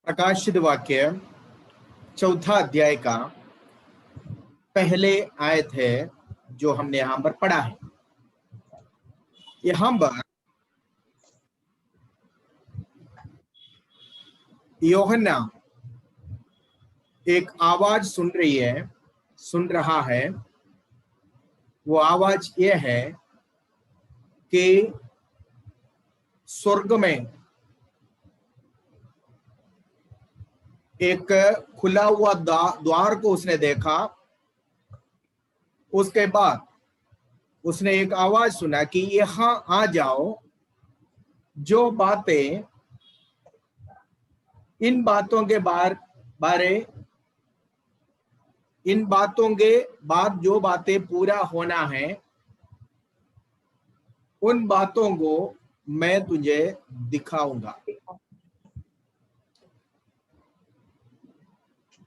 प्रकाशित वाक्य चौथा अध्याय का पहले आयत है जो हमने यहां पर पढ़ा है। यहां पर यूहन्ना एक आवाज सुन रहा है। वो आवाज यह है कि स्वर्ग में एक खुला हुआ द्वार को उसने देखा। उसके बाद उसने एक आवाज सुना कि यहां आ जाओ, जो बातें इन बातों के बाद जो बातें पूरा होना है, उन बातों को मैं तुझे दिखाऊंगा।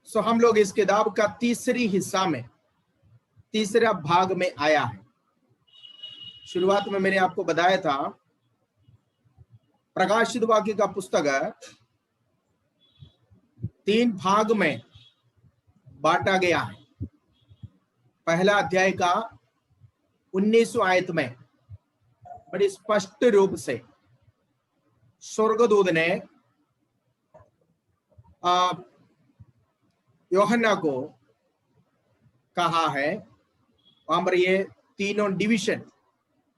सो हम लोग इस किताब का तीसरा भाग में आया है। शुरुआत में मैंने आपको बताया था प्रकाशित वाक्य का पुस्तक 3 भाग में बांटा गया है। पहला अध्याय का 19वां आयत में बड़ी स्पष्ट रूप से स्वर्गदूत ने यूहन्ना को कहा है। वहां पर ये तीनों डिवीजन,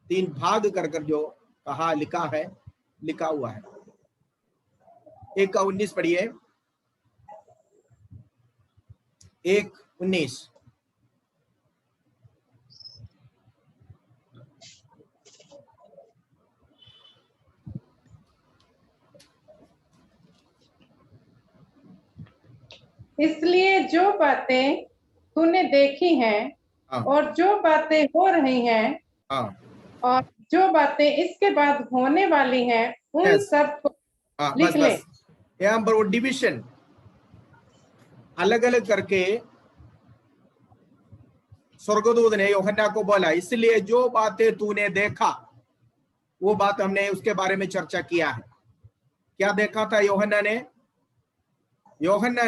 3 भाग कर जो लिखा हुआ है। 1 का 19 पढ़िए। 1:19। इसलिए जो बातें तूने देखी हैं और जो बातें हो रही हैं और जो बातें इसके बाद होने वाली हैं, उन सब को लिख ले। यहाँ पर वो डिवीजन अलग अलग करके स्वर्गदूत ने यूहन्ना को बोला। इसलिए जो बातें तूने देखा, वो बात हमने उसके बारे में चर्चा किया है। क्या देखा था यूहन्ना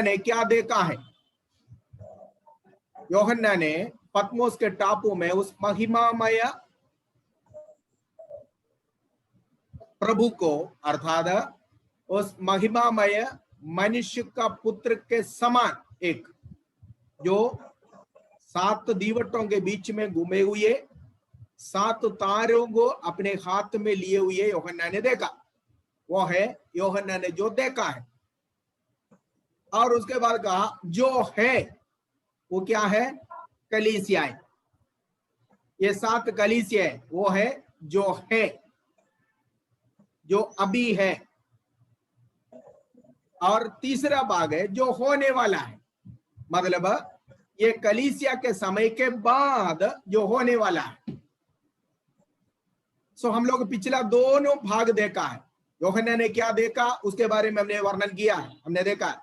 ने क्या देखा है? यूहन्ना ने पत्मोस के टापू में उस महिमामय प्रभु को, अर्थात उस महिमामय मनुष्य का पुत्र के समान एक, जो 7 दीवटों के बीच में घूमे हुए 7 तारों को अपने हाथ में लिए हुए यूहन्ना ने देखा। वो है यूहन्ना ने जो देखा है। और उसके बाद कहा जो है वो क्या है? कलीसियाएं। ये 7 कलीसियाएं वो है जो अभी है। और तीसरा भाग है जो होने वाला है, मतलब ये कलीसिया के समय के बाद जो होने वाला है। सो हम लोग पिछला दोनों भाग देखा है। यूहन्ना ने क्या देखा उसके बारे में हमने वर्णन किया है। हमने देखा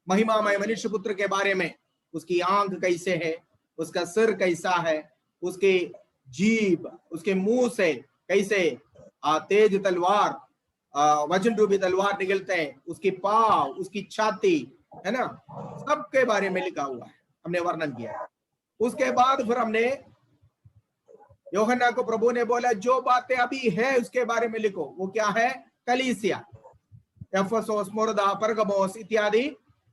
महिमामय मनुष्य पुत्र के बारे में, उसकी आंख कैसे है, उसका सिर कैसा है, उसकी जीभ, उसके मुंह से कैसे तेज तलवार, वजन रूपी तलवार निकलते हैं, उसकी पांव, उसकी छाती, है ना, सबके बारे में लिखा हुआ है। हमने वर्णन किया। उसके बाद फिर हमने यूहन्ना को प्रभु ने बोला जो बातें अभी है उसके बारे में लिखो। वो क्या है? कलीसिया, एफेसोस, स्मुर्ना, परगमोस इत्यादि।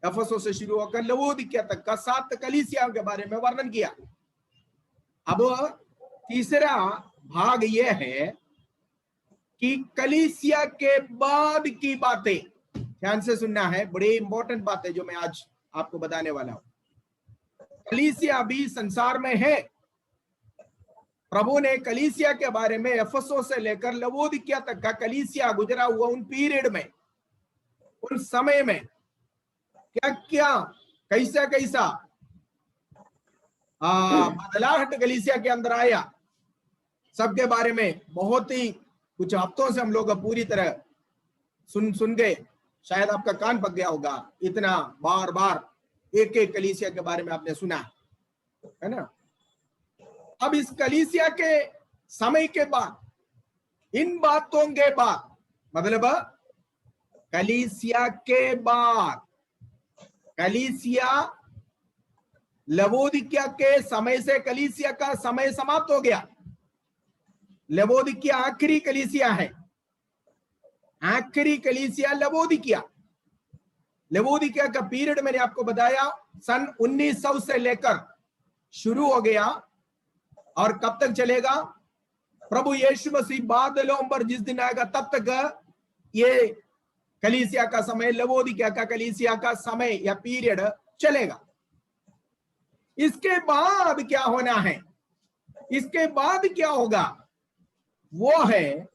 एफेसोस से शुरू होकर लवोदिकिया तक का 7 कलीसिया के बारे में वर्णन किया। अब तीसरा भाग यह है कि कलीसिया के बाद की बातें, ध्यान से सुनना है, बड़ी इंपॉर्टेंट बात है जो मैं आज आपको बताने वाला हूं। कलीसिया भी संसार में है। प्रभु ने कलीसिया के बारे में एफेसोस से लेकर लवोदिकिया तक का कलीसिया गुजरा हुआ उन पीरियड में, उन समय में क्या क्या, कैसा कैसा बदलाहट कलीसिया के अंदर आया, सबके बारे में बहुत ही कुछ हफ्तों से हम लोग पूरी तरह सुन गए। शायद आपका कान पक गया होगा, इतना बार बार एक एक कलीसिया के बारे में आपने सुना है ना। अब इस कलीसिया के समय के बाद, इन बातों के बाद, मतलब कलीसिया के बाद, कलीसिया लवोदिकिया के समय से कलीसिया का समय समाप्त हो गया। लवोदिकिया आखिरी कलीसिया है, आखिरी कलीसिया लवोदिकिया। लवोदिकिया का पीरियड मैंने आपको बताया सन 1900 से लेकर शुरू हो गया और कब तक चलेगा? प्रभु यीशु मसीह बादलों पर जिस दिन आएगा तब तक ये कलीसिया का समय, लवोदिकिया का कलीसिया का समय या पीरियड चलेगा। इसके बाद क्या होना है? इसके बाद क्या होगा? वो है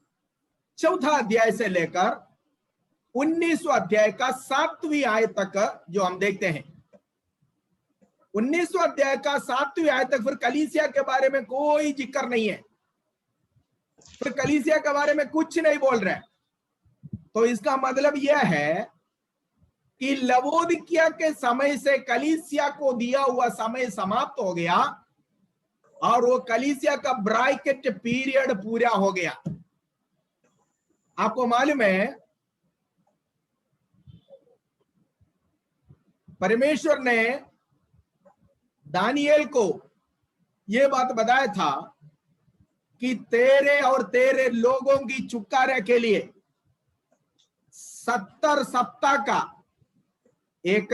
4वां अध्याय से लेकर 19वां अध्याय का 7वीं आयत तक जो हम देखते हैं। 19वां अध्याय का 7वीं आयत तक फिर कलीसिया के बारे में कोई जिक्र नहीं है, फिर कलीसिया के बारे में कुछ नहीं बोल रहे। तो इसका मतलब यह है कि लवोदिकिया के समय से कलीसिया को दिया हुआ समय समाप्त हो गया और वो कलीसिया का ब्राइकेट पीरियड पूरा हो गया। आपको मालूम है परमेश्वर ने दानिएल को यह बात बताया था कि तेरे और तेरे लोगों की छुटकारे के लिए 70 सप्ताह का एक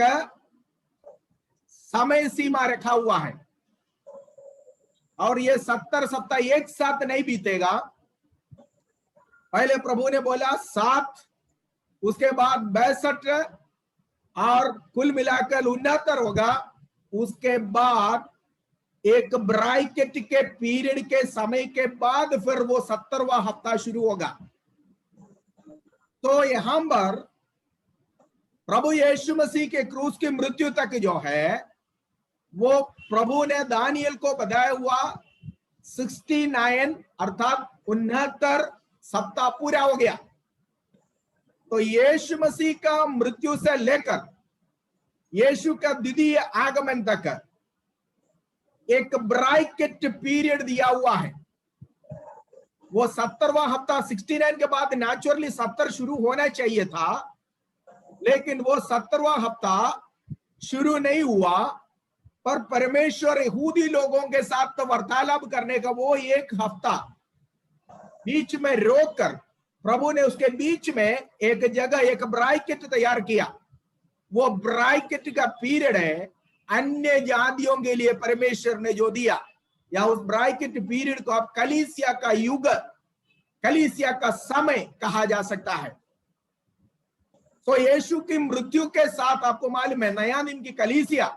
समय सीमा रखा हुआ है और ये 70 सप्ताह एक साथ नहीं बीतेगा। पहले प्रभु ने बोला 7, उसके बाद 62 और कुल मिलाकर 69 होगा। उसके बाद एक ब्राइकेट के पीरियड के समय के बाद फिर वो 70वां हफ्ता शुरू होगा। तो यहां पर प्रभु यीशु मसीह के क्रूस की मृत्यु तक जो है वो प्रभु ने दानिएल को बताया हुआ 69 अर्थात 69 सप्ताह पूरा हो गया। तो यीशु मसीह का मृत्यु से लेकर यीशु का द्वितीय आगमन तक एक ब्राइकेट पीरियड दिया हुआ है। वो 70वां हफ्ता 69 के बाद नेचुरली 70 शुरू होना चाहिए था, लेकिन वो 70वां हफ्ता शुरू नहीं हुआ। पर परमेश्वर यहूदी लोगों के साथ वार्तालाप करने का वो एक हफ्ता बीच में रोककर प्रभु ने उसके बीच में एक जगह एक ब्राइकेट तैयार किया। वो ब्राइकेट का पीरियड है अन्य जातियों के लिए परमेश्वर ने जो दिया, या उस ब्राइकेट पीरियड को आप कलीसिया का युग, कलीसिया का समय कहा जा सकता है। तो यीशु की मृत्यु के साथ आपको मालूम है नया दिन की कलीसिया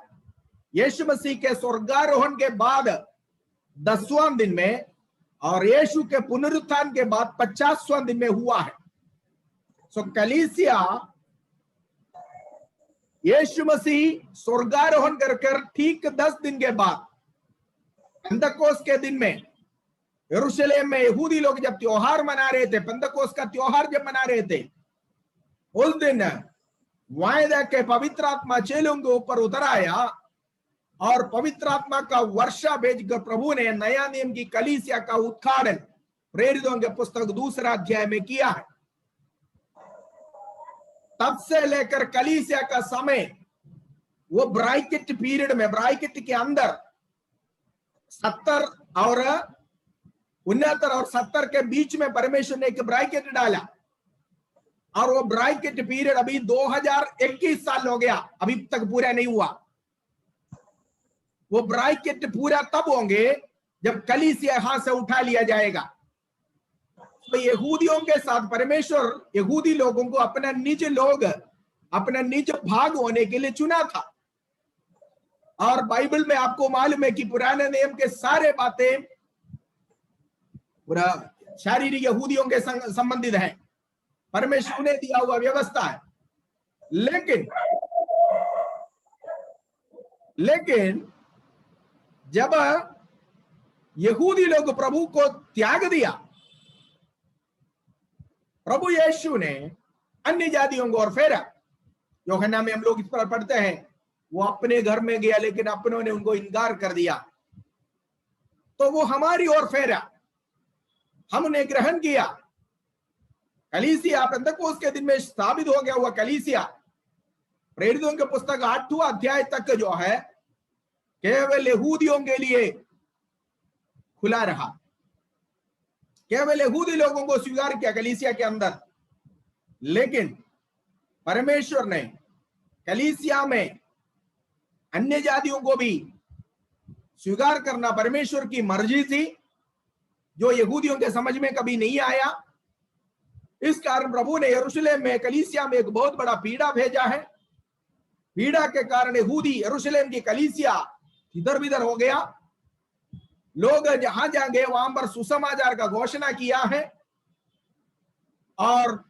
यीशु मसीह के स्वर्गारोहण के बाद 10वां दिन में और यीशु के पुनरुत्थान के बाद 50वां दिन में हुआ है। सो कलीसिया यीशु मसीह स्वर्गारोहण कर ठीक 10 दिन के बाद पेंतकोस्त के दिन में यरूशलेम में यहूदी लोग जब त्योहार मना रहे थे, पेंतकोस्त का त्योहार जब मना रहे थे, उस दिन वायदा के पवित्र आत्मा चेलों के ऊपर उतर आया और पवित्र आत्मा का वर्षा भेजकर प्रभु ने नया नियम की कलीसिया का उद्घाटन प्रेरितों के पुस्तक 2 अध्याय में किया है। तब से लेकर कलीसिया का समय वो ब्राइकेट पीरियड में, ब्राइकेट के अंदर 70 और 69 और 70 के बीच में परमेश्वर ने एक ब्राइकेट डाला और वो ब्राइकेट पीरियड अभी 2021 साल हो गया, अभी तक पूरा नहीं हुआ। वो ब्राइकेट पूरा तब होंगे जब कलीसिया यहां से उठा लिया जाएगा। तो यहूदियों के साथ परमेश्वर यहूदी लोगों को अपना निज लोग, अपना निज भाग होने के लिए चुना था। और बाइबल में आपको मालूम है कि पुराने नियम के सारे बातें पूरा शारीरिक यहूदियों के संबंधित हैं, परमेश्वर ने दिया हुआ व्यवस्था है। लेकिन जब यहूदी लोग प्रभु को त्याग दिया, प्रभु यीशु ने अन्य जातियों को और फेरा। यूहन्ना में हम लोग इस पर पढ़ते हैं, वो अपने घर में गया लेकिन अपनों ने उनको इनकार कर दिया। तो वो हमारी ओर फेरा, हमने ग्रहण किया, कलीसिया पेंतकोस्त के दिन में स्थापित हो गया हुआ कलीसिया प्रेरितों के पुस्तक 8वां अध्याय तक जो है केवल यहूदियों के लिए खुला रहा, केवल यहूदी लोगों को स्वीकार किया कलीसिया के अंदर। लेकिन परमेश्वर ने कलीसिया में अन्य जातियों को भी स्वीकार करना परमेश्वर की मर्जी थी, जो यहूदियों के समझ में कभी नहीं आया। इस कारण प्रभु ने यरूशलेम में कलीसिया में एक बहुत बड़ा पीड़ा भेजा है। पीड़ा के कारण यहूदी यरूशलेम की कलीसिया इधर बिधर हो गया। लोग जहां जहां गए वहां पर सुसमाचार का घोषणा किया है, और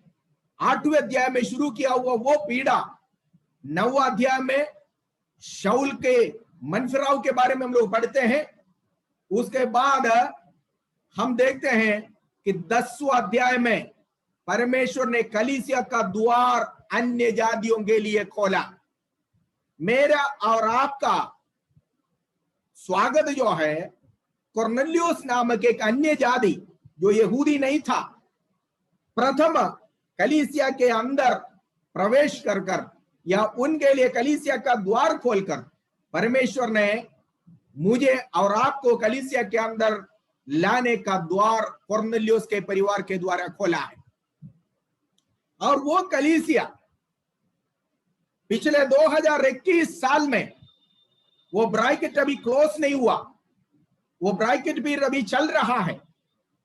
8वें अध्याय में शुरू किया हुआ वो पीड़ा 9वां अध्याय में शाऊल के मनफिराव के बारे में हम लोग पढ़ते हैं। उसके बाद हम देखते हैं कि 10वां अध्याय में परमेश्वर ने कलीसिया का द्वार अन्य जातियों के लिए खोला। मेरा और आपका स्वागत जो है कुरनेलियुस नामक एक अन्य जाति जो यहूदी नहीं था, प्रथम कलीसिया के अंदर प्रवेश कर या उनके लिए कलीसिया का द्वार खोलकर परमेश्वर ने मुझे और आपको कलीसिया के अंदर लाने का द्वार कुरनेलियुस के परिवार के द्वारा खोला है। और वो कलीसिया पिछले 2021 साल में वो ब्रैकेट अभी क्लोज नहीं हुआ, वो ब्रैकेट भी अभी चल रहा है,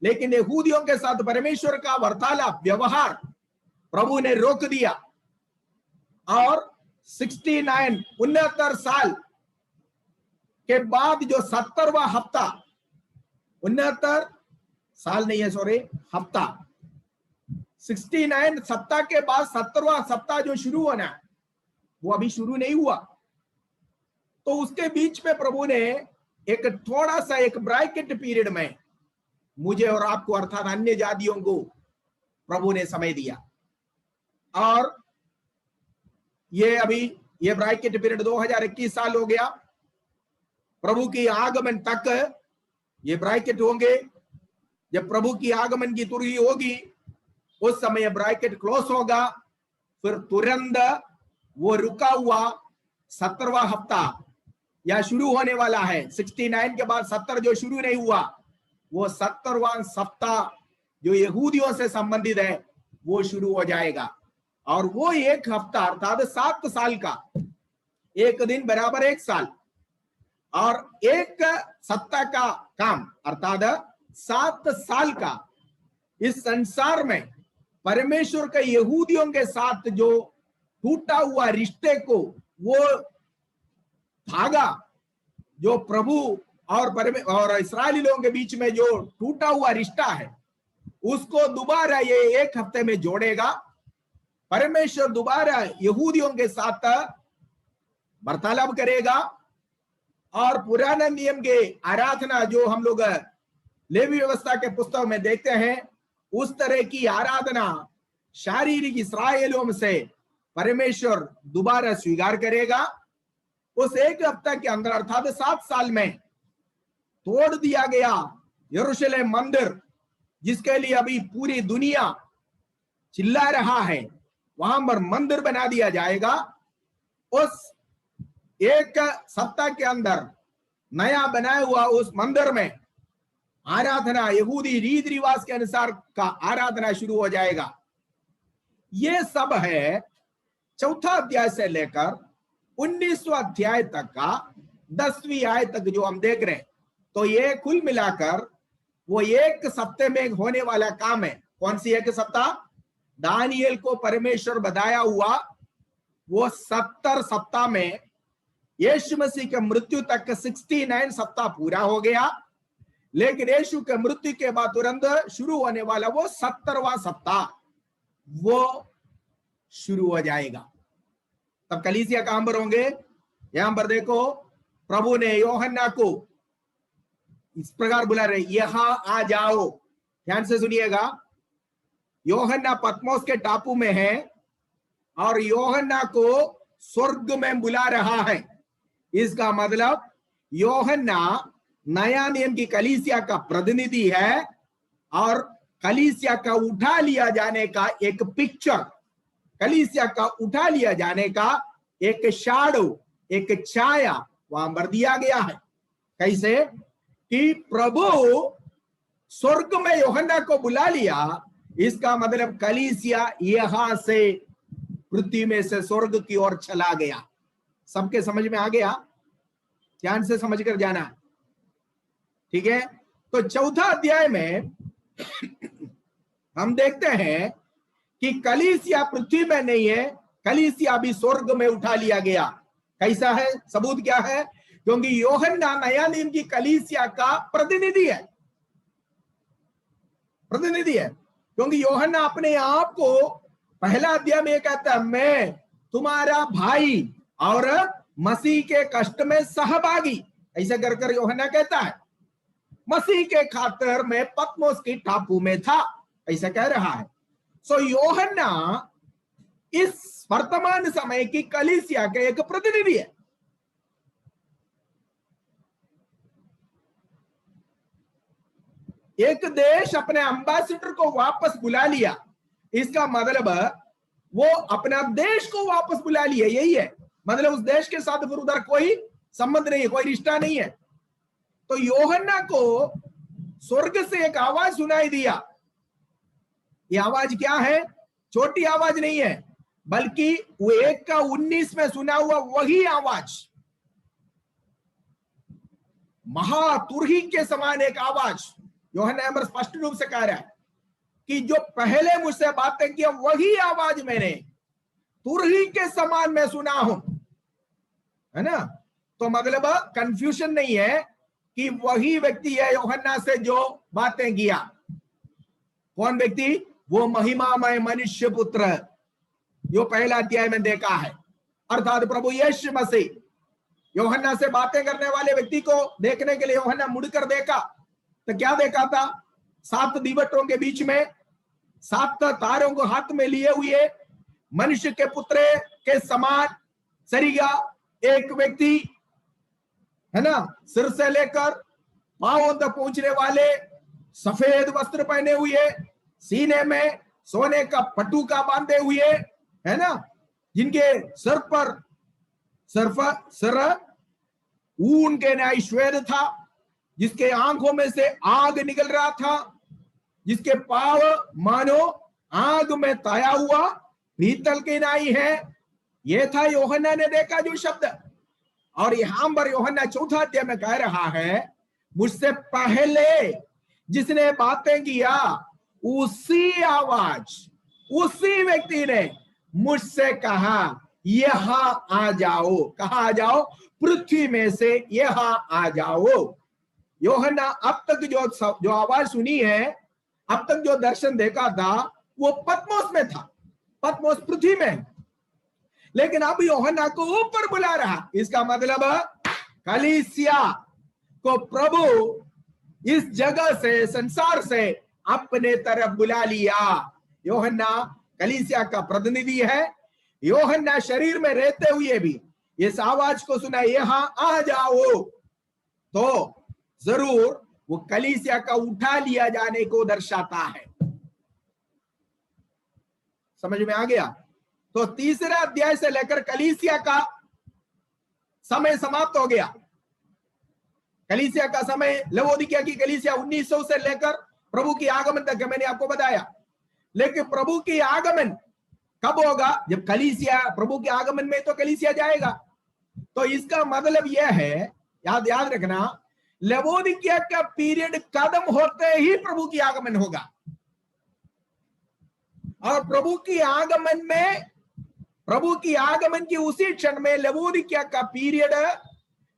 लेकिन यहूदियों के साथ परमेश्वर का वार्तालाप व्यवहार प्रभु ने रोक दिया। और 69 साल के बाद जो 70वां हफ्ता, 69 साल नहीं है, सॉरी, हफ्ता, 69 सप्ताह के बाद 70वां सप्ताह जो शुरू होना है वो अभी शुरू नहीं हुआ। तो उसके बीच में प्रभु ने एक थोड़ा सा एक ब्रैकेट पीरियड में मुझे और आपको अर्थात अन्य जातियों को प्रभु ने समय दिया। और ये अभी ये ब्रैकेट पीरियड 2021 साल हो गया। प्रभु की आगमन तक ये ब्रैकेट होंगे। जब प्रभु की आगमन की तुरही होगी उस समय ब्रैकेट क्लोज होगा। फिर तुरंत वो रुका हुआ 70वां हफ्ता या शुरू होने वाला है। 69 के बाद 70 जो शुरू नहीं हुआ, वो 70वां सप्ताह जो यहूदियों से संबंधित है वो शुरू हो जाएगा। और वो एक हफ्ता अर्थात 7 साल का, एक दिन बराबर 1 साल, और एक सप्ताह का काम अर्थात 7 साल का इस संसार में परमेश्वर के यहूदियों के साथ जो टूटा हुआ रिश्ते को, वो धागा जो प्रभु और इस्राएली लोगों के बीच में जो टूटा हुआ रिश्ता है, उसको दोबारा ये एक हफ्ते में जोड़ेगा। परमेश्वर दोबारा यहूदियों के साथ वार्तालाप करेगा। और पुराना नियम के आराधना जो हम लोग लेवी व्यवस्था के पुस्तक में देखते हैं, उस तरह की आराधना शारीरिक इस्राएलियों से परमेश्वर दोबारा स्वीकार करेगा। उस एक हफ्ता के अंदर अर्थात 7 साल में तोड़ दिया गया यरूशलेम मंदिर, जिसके लिए अभी पूरी दुनिया चिल्ला रहा है, वहां पर मंदिर बना दिया जाएगा। उस एक सप्ताह के अंदर नया बनाया हुआ उस मंदिर में आराधना यहूदी रीति रिवाज के अनुसार का आराधना शुरू हो जाएगा। ये सब है 4था अध्याय से लेकर 19वां अध्याय तक का 10वीं आयत तक जो हम देख रहे हैं। तो ये कुल मिलाकर वो एक सप्ताह में होने वाला काम है। कौन सी एक सप्ताह? दानियल को परमेश्वर बताया हुआ वो 70 सप्ताह में यीशु मसीह के मृत्यु तक 69 सप्ताह पूरा हो गया। लेकिन यीशु के मृत्यु के बाद तुरंत शुरू होने वाला वो 70वां सप्ताह वो शुरू हो जाएगा। तब कलीसिया कहां पर होंगे? यहां पर देखो, प्रभु ने यूहन्ना को इस प्रकार बुला रहे, यहां आ जाओ। ध्यान से सुनिएगा। यूहन्ना पत्मोस के टापू में है और यूहन्ना को स्वर्ग में बुला रहा है। इसका मतलब यूहन्ना नया नियम की कलीसिया का प्रतिनिधि है और कलीसिया का उठा लिया जाने का एक पिक्चर, कलीसिया का उठा लिया जाने का एक शैडो, एक छाया वहां पर दिया गया है। कैसे कि प्रभु स्वर्ग में यूहन्ना को बुला लिया, इसका मतलब कलीसिया यहां से पृथ्वी में से स्वर्ग की ओर चला गया। सबके समझ में आ गया? ध्यान से समझ कर जाना, ठीक है। तो चौथा अध्याय में हम देखते हैं कि कलीसिया पृथ्वी में नहीं है, कलीसिया भी स्वर्ग में उठा लिया गया। कैसा है? सबूत क्या है? क्योंकि यूहन्ना नया नियम की कलीसिया का प्रतिनिधि है, प्रतिनिधि है। क्योंकि यूहन्ना अपने आप को पहला अध्याय में कहता है, मैं तुम्हारा भाई और मसीह के कष्ट में सहभागी, ऐसा कर कर यूहन्ना कहता है। मसीह के खातिर मैं पत्मोस की टापू में था, ऐसा कह रहा है। सो यूहन्ना इस वर्तमान समय की कलीसिया के एक प्रतिनिधि है। एक देश अपने एम्बेसडर को वापस बुला लिया, इसका मतलब वो अपना देश को वापस बुला लिया, यही है मतलब। उस देश के साथ फिर उधर कोई संबंध नहीं है, कोई रिश्ता नहीं है। तो यूहन्ना को स्वर्ग से एक आवाज सुनाई दिया। ये आवाज क्या है? छोटी आवाज नहीं है, बल्कि वो 1:19 में सुना हुआ वही आवाज, महातुरही के समान एक आवाज। यूहन्ना स्पष्ट रूप से कह रहा है कि जो पहले मुझसे बातें किया वही आवाज मैंने तुरही के समान मैं सुना हूं, है ना। तो मतलब कंफ्यूजन नहीं है कि वही व्यक्ति है यूहन्ना से जो बातें किया। कौन व्यक्ति? वो महिमामय मनुष्य पुत्र, जो पहला अध्याय में देखा है, अर्थात प्रभु यीशु मसीह। यूहन्ना से बातें करने वाले व्यक्ति को देखने के लिए यूहन्ना मुड़कर देखा, तो क्या देखा था? 7 दीवटों के बीच में 7 तारों को हाथ में लिए हुए मनुष्य के पुत्र के समान शरीरा एक व्यक्ति, है ना, सिर से लेकर पांवों तक पहुंचने वाले, सफेद वस्त्र पहने हुए, सीने में सोने का पटुका बांधे हुए, है ना, जिनके सिर पर सर ऊन के न्याय श्वेत था, जिसके आंखों में से आग निकल रहा था, जिसके पांव मानो आग में ताया हुआ पीतल के नाई है। यह था यूहन्ना ने देखा जो शब्द। और यहां पर यूहन्ना चौथा अध्याय में कह रहा है, मुझसे पहले जिसने बातें किया उसी आवाज, उसी व्यक्ति ने मुझसे कहा यहां आ जाओ। कहां आ जाओ? पृथ्वी में से यहां आ जाओ। यूहन्ना अब तक जो आवाज सुनी है, अब तक जो दर्शन देखा था, वो पत्मोस में था, पत्मोस पृथ्वी में। लेकिन अब यूहन्ना को ऊपर बुला रहा, इसका मतलब कलीसिया को प्रभु इस जगह से, संसार से अपने तरफ बुला लिया। यूहन्ना कलीसिया का प्रतिनिधि है। यूहन्ना शरीर में रहते हुए भी इस आवाज को सुना, यहां आ जाओ, तो जरूर वो कलीसिया का उठा लिया जाने को दर्शाता है। समझ में आ गया? तो तीसरा अध्याय से लेकर कलीसिया का समय समाप्त हो गया। कलीसिया का समय, लवोदिकिया की कलीसिया 1900 से लेकर प्रभु की आगमन तक है, मैंने आपको बताया। लेकिन प्रभु की आगमन कब होगा? जब कलीसिया, प्रभु के आगमन में तो कलीसिया जाएगा। तो इसका मतलब यह है, याद रखना, लवोदिकिया का पीरियड खत्म होते ही प्रभु की आगमन होगा। और प्रभु की आगमन में, प्रभु की आगमन की उसी क्षण में लवोदिकिया का पीरियड,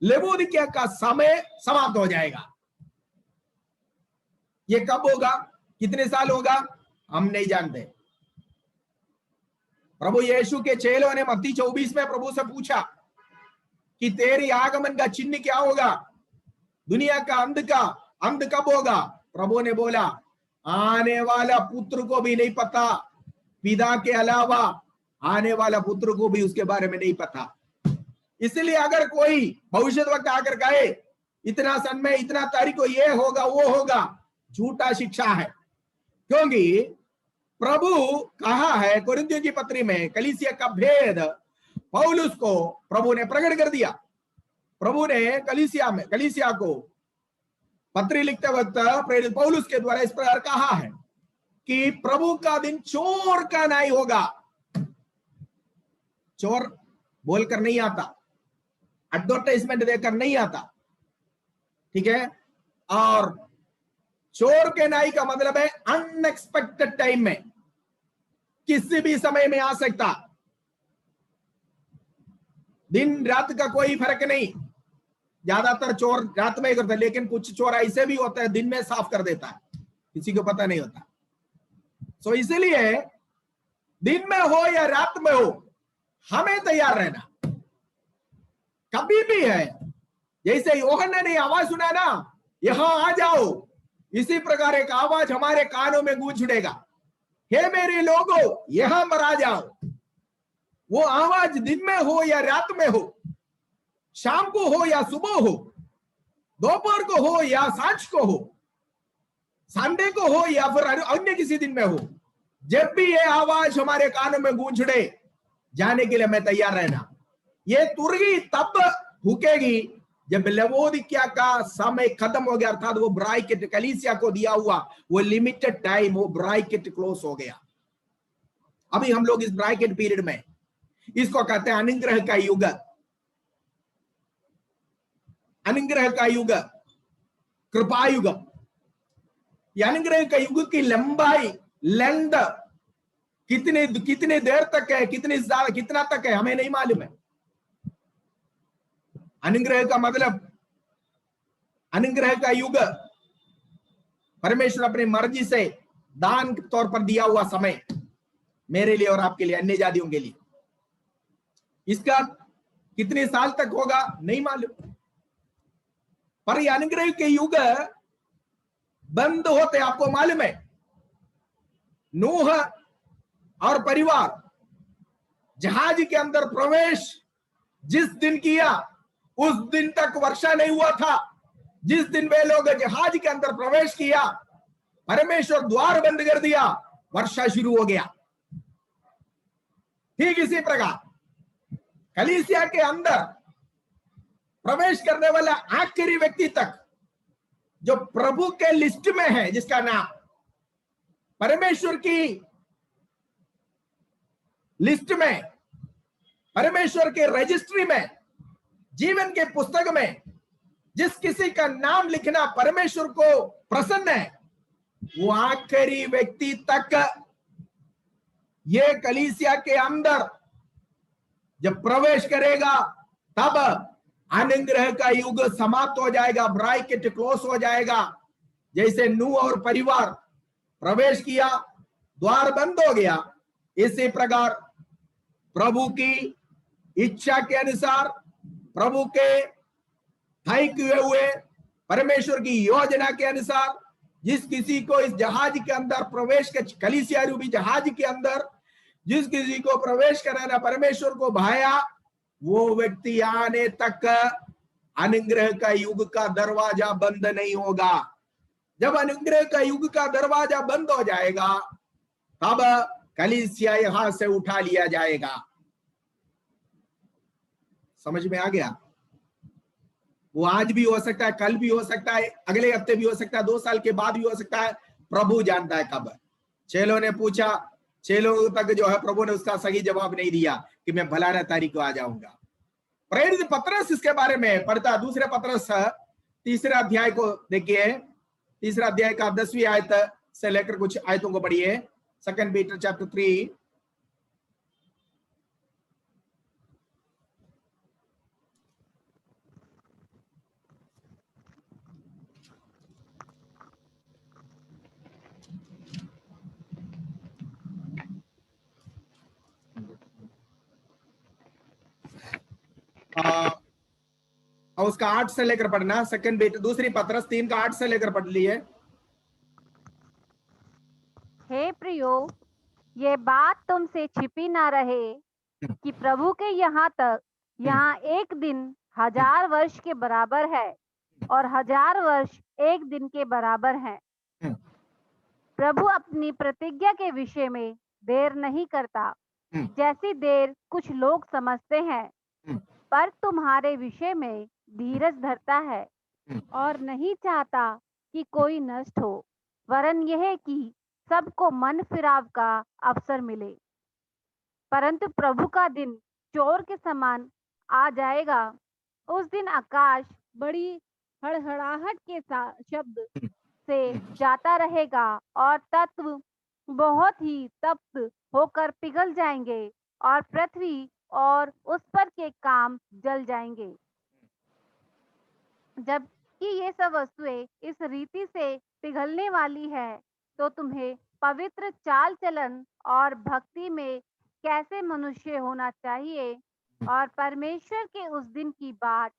लवोदिकिया का समय समाप्त हो जाएगा। ये कब होगा, कितने साल होगा, हम नहीं जानते। प्रभु यीशु के चेलों ने मत्ती 24 में प्रभु से पूछा कि तेरी आगमन का चिन्ह क्या होगा, दुनिया का अंत कब होगा? प्रभु ने बोला, आने वाला पुत्र को भी नहीं पता, पिता के अलावा आने वाला पुत्र को भी उसके बारे में नहीं पता। इसलिए अगर कोई भविष्यवक्ता वक्त आकर कहे इतना सन में, इतना तारीख को ये होगा वो होगा, झूठा शिक्षा है। क्योंकि प्रभु कहा है कोरिन्थियों की पत्री में, कलीसिया का भेद पौलुस को प्रभु ने प्रकट कर दिया। प्रभु ने कलीसिया को पत्री लिखते वक्त प्रेरित पौलुस के द्वारा इस प्रकार कहा है कि प्रभु का दिन चोर का नहीं होगा। चोर बोलकर नहीं आता, एडवर्टाइजमेंट देकर नहीं आता, ठीक है। और चोर के नाई का मतलब है अनएक्सपेक्टेड टाइम में, किसी भी समय में आ सकता, दिन रात का कोई फर्क नहीं। ज्यादातर चोर रात में ही करते हैं, लेकिन कुछ चोर ऐसे भी होता है दिन में साफ कर देता है, किसी को पता नहीं होता। सो इसीलिए दिन में हो या रात में हो, हमें तैयार रहना कभी भी है। जैसे यूहन्ना ने आवाज सुना ना, यहां आ जाओ, इसी प्रकार एक आवाज हमारे कानों में गूंज उठेगा, हे मेरे लोगों यहां पर आ जाओ। वो आवाज दिन में हो या रात में हो, शाम को हो या सुबह हो, दोपहर को हो या सांझ को हो, संडे को हो या फिर अन्य किसी दिन में हो, जब भी ये आवाज हमारे कानों में गूंज उठे, जाने के लिए मैं तैयार रहना। ये तुरही तब भूकेगी जब लवोदिकिया का समय खत्म हो गया, अर्थात वो ब्राइकेट कलीसिया को दिया हुआ वो लिमिटेड टाइम, वो ब्राइकेट क्लोज हो गया। अभी हम लोग इस ब्राइकेट पीरियड में, इसको कहते हैं अनुग्रह का युग। अनुग्रह का युग, कृपा युग। अनुग्रह का युग की लंबाई, लेंथ कितने देर तक है, कितना तक है, हमें नहीं मालूम है। अनुग्रह का मतलब, अनुग्रह का युग परमेश्वर अपनी मर्जी से दान के तौर पर दिया हुआ समय, मेरे लिए और आपके लिए, अन्य जातियों के लिए। इसका कितने साल तक होगा नहीं मालूम, पर यह अनुग्रह के युग बंद होते आपको मालूम है। नूह और परिवार जहाज के अंदर प्रवेश जिस दिन किया, उस दिन तक वर्षा नहीं हुआ था। जिस दिन वे लोग जहाज के अंदर प्रवेश किया, परमेश्वर द्वार बंद कर दिया, वर्षा शुरू हो गया। ठीक इसी प्रकार कलीसिया के अंदर प्रवेश करने वाला आखिरी व्यक्ति तक, जो प्रभु के लिस्ट में है, जिसका नाम परमेश्वर की लिस्ट में, परमेश्वर के रजिस्ट्री में, जीवन के पुस्तक में जिस किसी का नाम लिखना परमेश्वर को प्रसन्न है, वो आखिरी व्यक्ति तक ये कलीसिया के अंदर जब प्रवेश करेगा, तब अनुग्रह का युग समाप्त हो जाएगा, ब्राइकेट क्लोज हो जाएगा। जैसे नूह और परिवार प्रवेश किया, द्वार बंद हो गया, इसी प्रकार प्रभु की इच्छा के अनुसार, प्रभु के तय किए हुए परमेश्वर की योजना के अनुसार, जिस किसी को इस जहाज के अंदर प्रवेश के, कलीसिया रूपी जहाज के अंदर जिस किसी को प्रवेश कराना परमेश्वर को भाया, वो व्यक्ति आने तक अनुग्रह का युग का दरवाजा बंद नहीं होगा। जब अनुग्रह का युग का दरवाजा बंद हो जाएगा, तब कलीसिया यहां से उठा लिया जाएगा। समझ में आ गया? वो आज भी हो सकता है, कल भी हो सकता है, अगले हफ्ते भी हो सकता है, 2 साल के बाद भी हो सकता है, प्रभु जानता है कब। चेलों ने पूछा, चेलों तक जो है प्रभु ने उसका सही जवाब नहीं दिया कि मैं भला तारीख को आ जाऊंगा। प्रेरित पतरस इसके बारे में पढ़ता, दूसरे पतरस 3 अध्याय को देखिए, 3 अध्याय का 10वीं आयत से लेकर कुछ आयतों को पढ़िए। 2 पीटर चैप्टर 3 और उसका 8 से लेकर पढ़ना। 2 पीटर, दूसरी पतरस 3 का 8 से लेकर पढ़ लिए। हे प्रियो, ये बात तुमसे छिपी ना रहे कि प्रभु के यहाँ एक दिन 1000 वर्ष के बराबर है और 1000 वर्ष एक दिन के बराबर हैं। प्रभु अपनी प्रतिज्ञा के विषय में देर नहीं करता, जैसी देर कुछ लोग समझते हैं, पर तुम्हारे विषय में धीरज धरता है और नहीं चाहता कि कोई नष्ट हो, वरन यह कि सबको मन फिराव का अवसर मिले। परंतु प्रभु का दिन चोर के समान आ जाएगा। उस दिन आकाश बड़ी हड़हड़ाहट के शब्द से जाता रहेगा और तत्व बहुत ही तप्त होकर पिघल जाएंगे और पृथ्वी और उस पर के काम जल जाएंगे। जबकि ये सब वस्तुएं इस रीति से पिघलने वाली है, तो तुम्हें पवित्र चाल चलन और भक्ति में कैसे मनुष्य होना चाहिए और परमेश्वर के उस दिन की बाट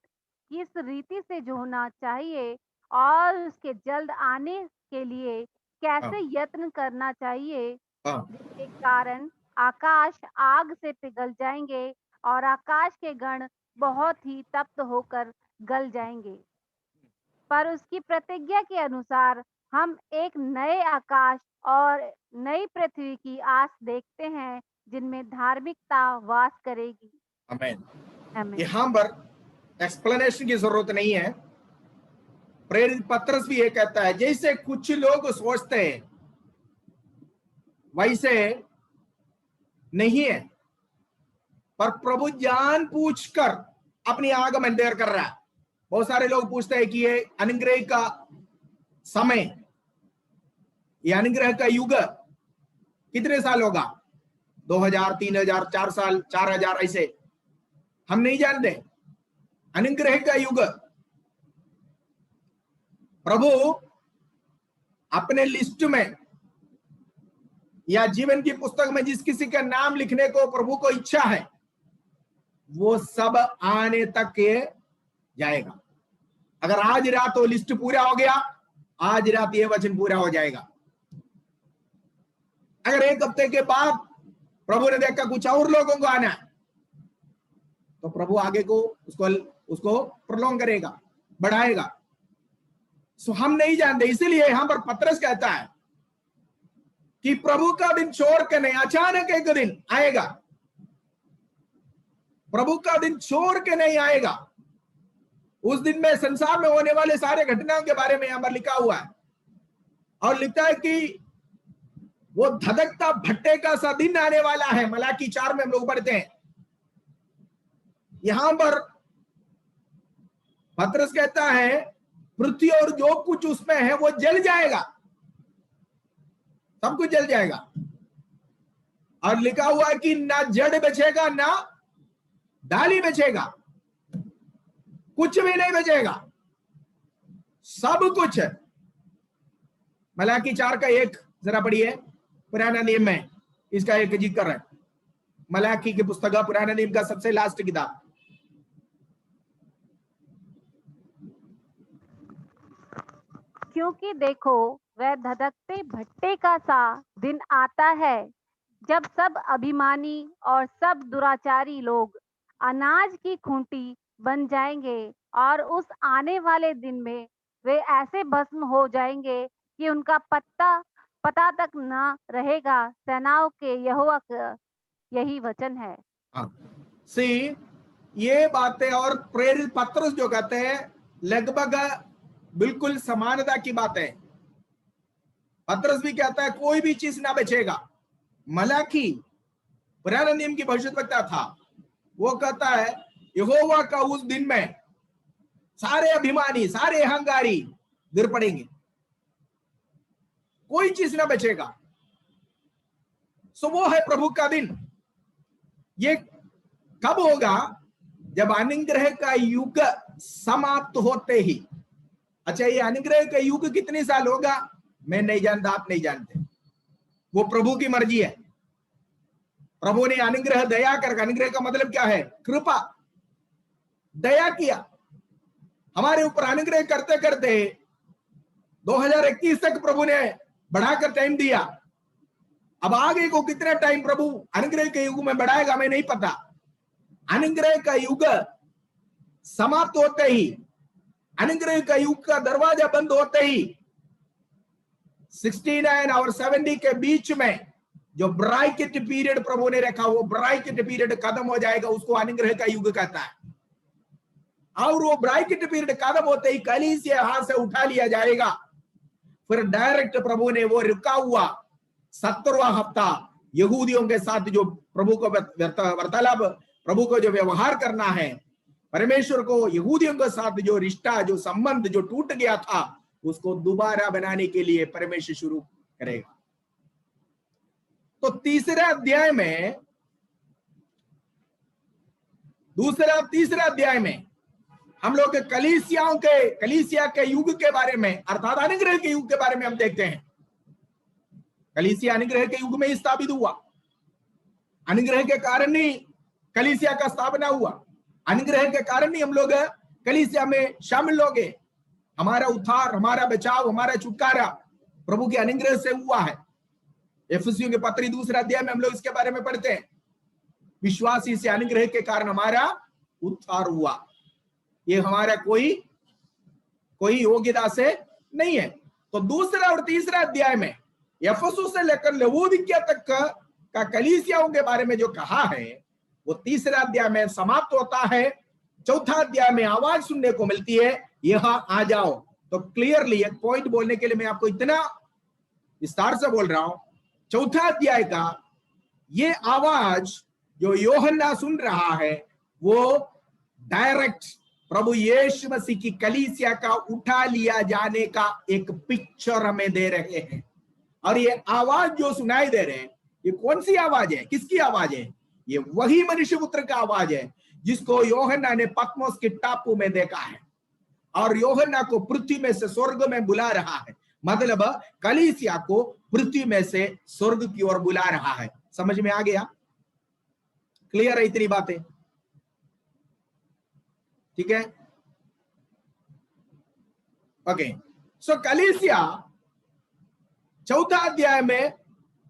किस रीति से जो होना चाहिए और उसके जल्द आने के लिए कैसे यत्न करना चाहिए, जिसके कारण आकाश आग से पिघल जाएंगे और आकाश के गण बहुत ही तप्त होकर गल जाएंगे। पर उसकी प्रतिज्ञा के अनुसार हम एक नए आकाश और नई पृथ्वी की आस देखते हैं, जिनमें धार्मिकता वास करेगी। आमीन। यहाँ पर एक्सप्लेनेशन की जरूरत नहीं है। प्रेरित पत्रस भी ये कहता है, जैसे कुछ लोग सोचते हैं वैसे नहीं है, पर प्रभु जान पूछकर अपनी आगमन देर कर रहा है। बहुत सारे लोग पूछते हैं कि ये अनुग्रह का समय, ये अनुग्रह का युग कितने साल होगा? 2000, 3000, 4 साल, 4000, ऐसे हम नहीं जानते। अनुग्रह का युग प्रभु अपने लिस्ट में या जीवन की पुस्तक में जिस किसी का नाम लिखने को प्रभु को इच्छा है, वो सब आने तक के जाएगा। अगर आज रात वो लिस्ट पूरा हो गया, आज रात ये वचन पूरा हो जाएगा। अगर एक हफ्ते के बाद प्रभु ने देखा कुछ और लोगों को आना है, तो प्रभु आगे को उसको प्रलोंग करेगा, बढ़ाएगा। सो हम नहीं जानते। इसीलिए यहां पर पत्रस कहता है कि प्रभु का दिन छोड़ के नहीं, अचानक एक दिन आएगा। प्रभु का दिन छोड़ के नहीं आएगा। उस दिन में संसार में होने वाले सारे घटनाओं के बारे में यहां पर लिखा हुआ है, और लिखता है कि वो धधकता भट्टे का सा दिन आने वाला है। मलाकी 4 में हम लोग पढ़ते हैं। यहां पर पत्रस कहता है पृथ्वी और जो कुछ उसमें है वो जल जाएगा, सब कुछ जल जाएगा। और लिखा हुआ है कि ना जड़ बचेगा ना डाली बचेगा, कुछ भी नहीं बचेगा, सब कुछ। मलाकी 4 का 1 जरा पढ़िए, पुराना नियम में इसका एक जिक्र है। मलाकी की पुस्तक पुराना नियम का सबसे लास्ट किताब। क्योंकि देखो, वह धधकते भट्टे का सा दिन आता है, जब सब अभिमानी और सब दुराचारी लोग अनाज की खूंटी बन जाएंगे, और उस आने वाले दिन में वे ऐसे भस्म हो जाएंगे कि उनका पता तक न रहेगा। सेनाओं के यहोवा का यही वचन है। सी ये बातें और प्रेरित पत्रस जो कहते हैं लगभग बिल्कुल समानता की बात है। पत्रस भी कहता है कोई भी चीज ना बचेगा। मलाकी पुराने नियम की भविष्यद्वक्ता था, वो कहता है यहोवा का उस दिन में सारे अभिमानी, सारे अहंकारी गिर पड़ेंगे, कोई चीज ना बचेगा। सो वो है प्रभु का दिन। ये कब होगा? जब अनुग्रह का युग समाप्त होते ही। अच्छा, ये अनुग्रह का युग कितने साल होगा मैं नहीं जानता, आप नहीं जानते, वो प्रभु की मर्जी है। प्रभु ने अनुग्रह दया कर, अनुग्रह का मतलब क्या है? कृपा, दया किया हमारे ऊपर। अनुग्रह करते करते 2021 तक प्रभु ने बढ़ाकर टाइम दिया। अब आगे को कितना टाइम प्रभु अनुग्रह के युग में बढ़ाएगा मैं नहीं पता। अनुग्रह का युग समाप्त होते ही, अनुग्रह का युग का दरवाजा बंद होते ही 69 और 70 के बीच में जो ब्राइकेट पीरियड प्रभु ने रखा, वो ब्राइकेट पीरियड खत्म हो जाएगा, उसको अनुग्रह का युग कहता है। और वो ब्राइकेट पीरियड खत्म होते ही कलीसिया हाथ से उठा लिया जाएगा। फिर डायरेक्ट प्रभु ने वो रुका हुआ 70वां हफ्ता यहूदियों के साथ जो प्रभु को वार्तालाप, प्रभु को जो व्यवहार करना है, परमेश्वर को यहूदियों के साथ जो रिश्ता, जो संबंध जो टूट गया था, उसको दोबारा बनाने के लिए परमेश्वर शुरू करेगा। तो तीसरा अध्याय में, तीसरा अध्याय में हम लोग कलीसिया के युग के बारे में, अर्थात अनुग्रह के युग के बारे में हम देखते हैं। कलीसिया अनुग्रह के युग में स्थापित हुआ। अनुग्रह के कारण ही कलीसिया का स्थापना हुआ। अनुग्रह के कारण ही हम लोग कलीसिया में शामिल हो गए। हमारा उद्धार, हमारा बचाव, हमारा छुटकारा प्रभु के अनुग्रह से हुआ है। एफिसियों के पत्री 2 अध्याय में हम लोग इसके बारे में पढ़ते हैं। विश्वासी से अनुग्रह के कारण हमारा उद्धार हुआ। ये हमारा कोई योग्यता से नहीं है। तो दूसरा और तीसरा अध्याय में एफेसुस से लेकर लवोदिकिया तक का कलीसियाओं के बारे में जो कहा है, वो तीसरा अध्याय में समाप्त होता है। चौथा अध्याय में आवाज सुनने को मिलती है, यहां आ जाओ। तो क्लियरली एक पॉइंट बोलने के लिए मैं आपको इतना विस्तार से बोल रहा हूं। चौथा अध्याय का ये आवाज जो यूहन्ना सुन रहा है, वो डायरेक्ट प्रभु यीशु मसीह की कलीसिया का उठा लिया जाने का एक पिक्चर हमें दे रहे हैं। और ये आवाज जो सुनाई दे रहे हैं, ये कौन सी आवाज है, किसकी आवाज है? ये वही मनुष्य पुत्र का आवाज है जिसको यूहन्ना ने पत्मोस के टापू में देखा है। और यूहन्ना को पृथ्वी में से स्वर्ग में बुला रहा है। मतलब कलीसिया को पृथ्वी में से स्वर्ग की ओर बुला रहा है। समझ में आ गया? क्लियर है इतनी बातें? ठीक है, ओके। सो कलीसिया चौथा अध्याय में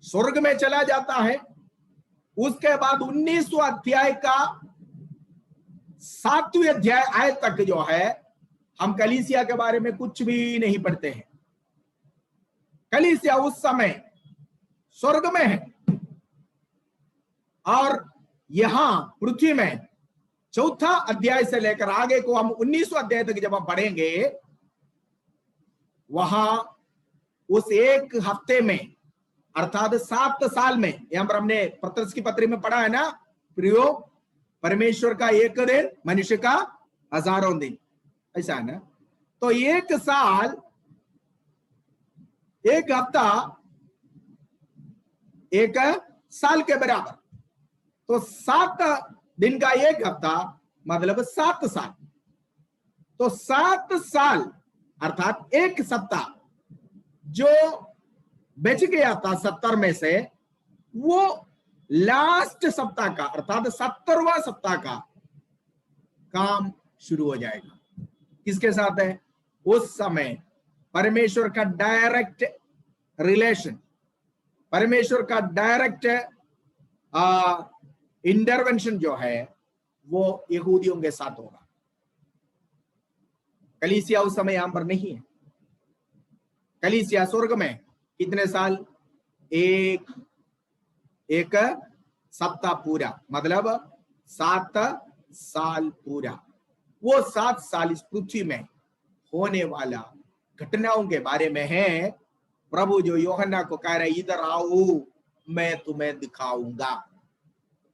स्वर्ग में चला जाता है। उसके बाद 19वां अध्याय का 7वें अध्याय आय तक जो है, हम कलीसिया के बारे में कुछ भी नहीं पढ़ते हैं। कलीसिया उस समय स्वर्ग में है और यहां पृथ्वी में चौथा अध्याय से लेकर आगे को हम 19वां अध्याय तक जब हम पढ़ेंगे, वहां उस एक हफ्ते में अर्थात 7 साल में, यहां पर हमने पत्रस की पत्री में पढ़ा है ना, प्रियो परमेश्वर का एक दिन मनुष्य का हजारों दिन, ऐसा है ना। तो एक साल, एक हफ्ता एक साल के बराबर। तो 7 दिन का एक हफ्ता मतलब 7 साल। तो 7 साल अर्थात एक सप्ताह जो बच गया था 70 में से, वो लास्ट सप्ताह का अर्थात 70वां सप्ताह का काम शुरू हो जाएगा। किसके साथ है? उस समय परमेश्वर का डायरेक्ट रिलेशन, परमेश्वर का डायरेक्ट इंटरवेंशन जो है वो यहूदियों के साथ होगा। कलीसिया उस समय यहां पर नहीं है। कलीसिया स्वर्ग में कितने साल? एक सप्ताह पूरा, मतलब 7 साल पूरा। वो 7 साल इस पृथ्वी में होने वाला घटनाओं के बारे में है। प्रभु जो यूहन्ना को कह रहा है, इधर आओ मैं तुम्हें दिखाऊंगा।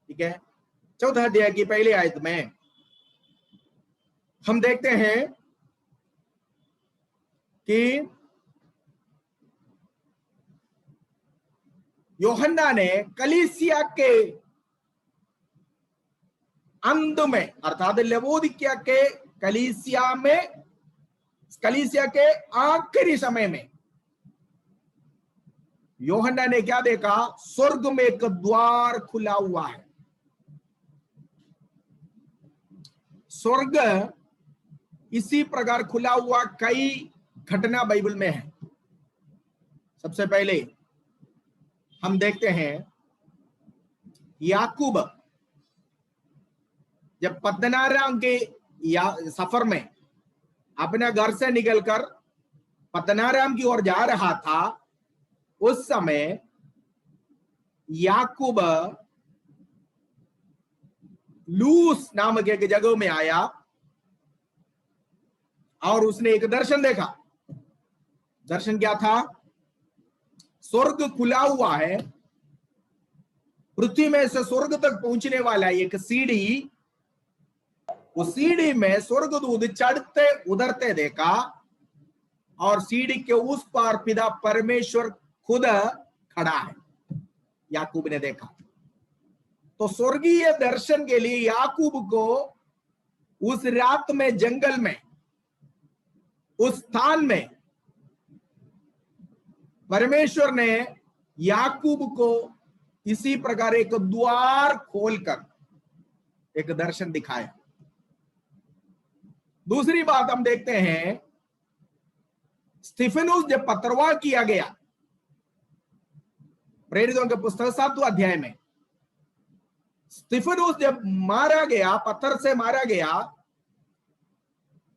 ठीक है, चौथा अध्याय की पहली आयत में हम देखते हैं कि यूहन्ना ने कलीसिया के अंत में अर्थात लवोदिकिया के कलीसिया के आखिरी समय में यूहन्ना ने क्या देखा? स्वर्ग में एक द्वार खुला हुआ है। स्वर्ग इसी प्रकार खुला हुआ कई घटना बाइबल में है। सबसे पहले हम देखते हैं याकूब जब पद्दनाराम के सफर में अपने घर से निकलकर पद्दनाराम की ओर जा रहा था, उस समय याकूब लूस नामक एक जगह में आया और उसने एक दर्शन देखा। दर्शन क्या था? स्वर्ग खुला हुआ है, पृथ्वी में से स्वर्ग तक पहुंचने वाला एक सीढ़ी, उस सीढ़ी में स्वर्गदूत चढ़ते उतरते देखा और सीढ़ी के उस पार पिता परमेश्वर खुद खड़ा है, याकूब ने देखा। तो स्वर्गीय दर्शन के लिए याकूब को उस रात में जंगल में, उस स्थान में परमेश्वर ने याकूब को इसी प्रकार एक द्वार खोलकर एक दर्शन दिखाया। दूसरी बात हम देखते हैं, स्तिफनुस जब पथरवाह किया गया, प्रेरितों के पुस्तक 7वां अध्याय में स्तिफनुस जब मारा गया, पत्थर से मारा गया,